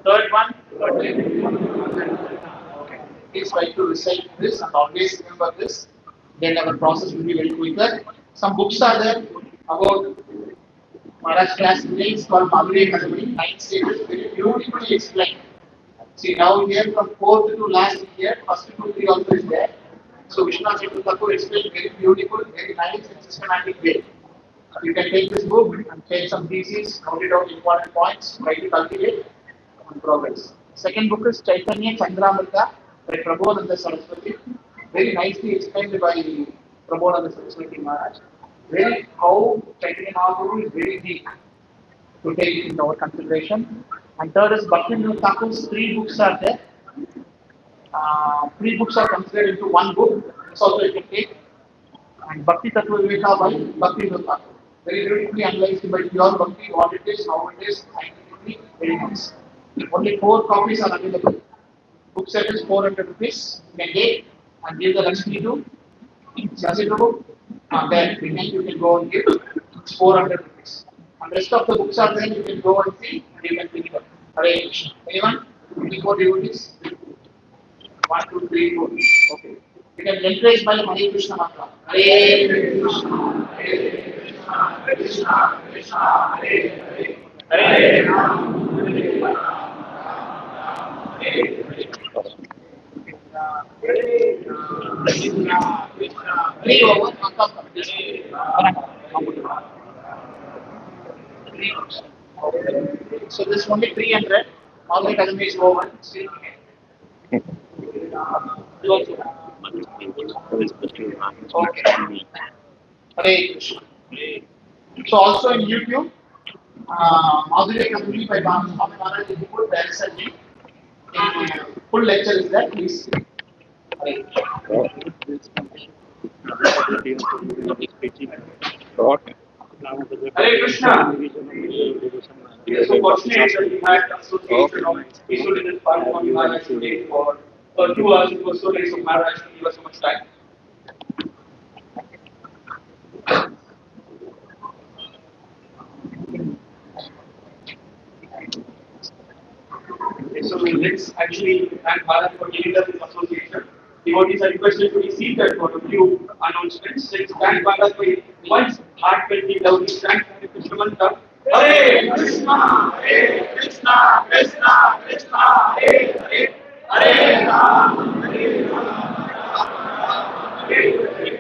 Third one. Okay. Please try to recite this and always remember this. Then our process will be very quicker. Some books are there about Maharaj class today. It's called Madhurya Academy. 9 stages, very beautifully explained. See, now here from 4th to last year, first 2, 3 also is there. So Vishwanath Thakur explained very beautiful, very nice and systematic way. You can take this book and take some theses, note it out important points, try to cultivate and progress. Second book is Chaitanya Chandramrita by Prabodhanda Saraswati. Very nicely explained by Prabodhanda Saraswati Maharaj. Very how Chaitanya Mahaprabhu is very deep to take in our consideration. And third is Bhaktivinoda Thakur's three books are there. Three books are considered into one book. This also you can take. And Bhakti Tattva Viveka by Bhaktivinoda Thakur. Very beautifully analyzed by pure Bhakti, what it is, how it is, scientifically, very nice. Only 4 copies are available. Book set is 400 rupees. You can get and give the Lakshmi to Sasi Prabhu. And then you can go and give. It's 400 rupees. And rest of the books are there. You can go and see and you can pick it up. Hare Krishna. Anyone? Any more devotees? 1, 2, 3, 4. Okay. You can encourage by Hare Krishna mantra. Hare Krishna. Hare Krishna. Krishna Krishna. Hare Hare. Hare Ram. Hare Ram. So this is only 300. All the academy is over. Still okay. Hare Krishna. So also in YouTube, Madhurya Academy by BhanuSwami Maharaj is put. There is a link. Full lecture is there. Please see. Hare Krishna. So fortunate that we had association of Visual in Park on Maharaj today for 2 hours. It was so nice of Maharaj to give us so much time. Okay, so let's actually thank Maharaj for giving us this association. Devotees are requested to be seated for a few announcements. Let's thank Maharaj for once heartfelt loudly thank Hare Krishna mantra. Hare Krishna, Hare Krishna, Krishna Krishna, Hare Hare, Hare Ram, Hare Ram, Hare Hare.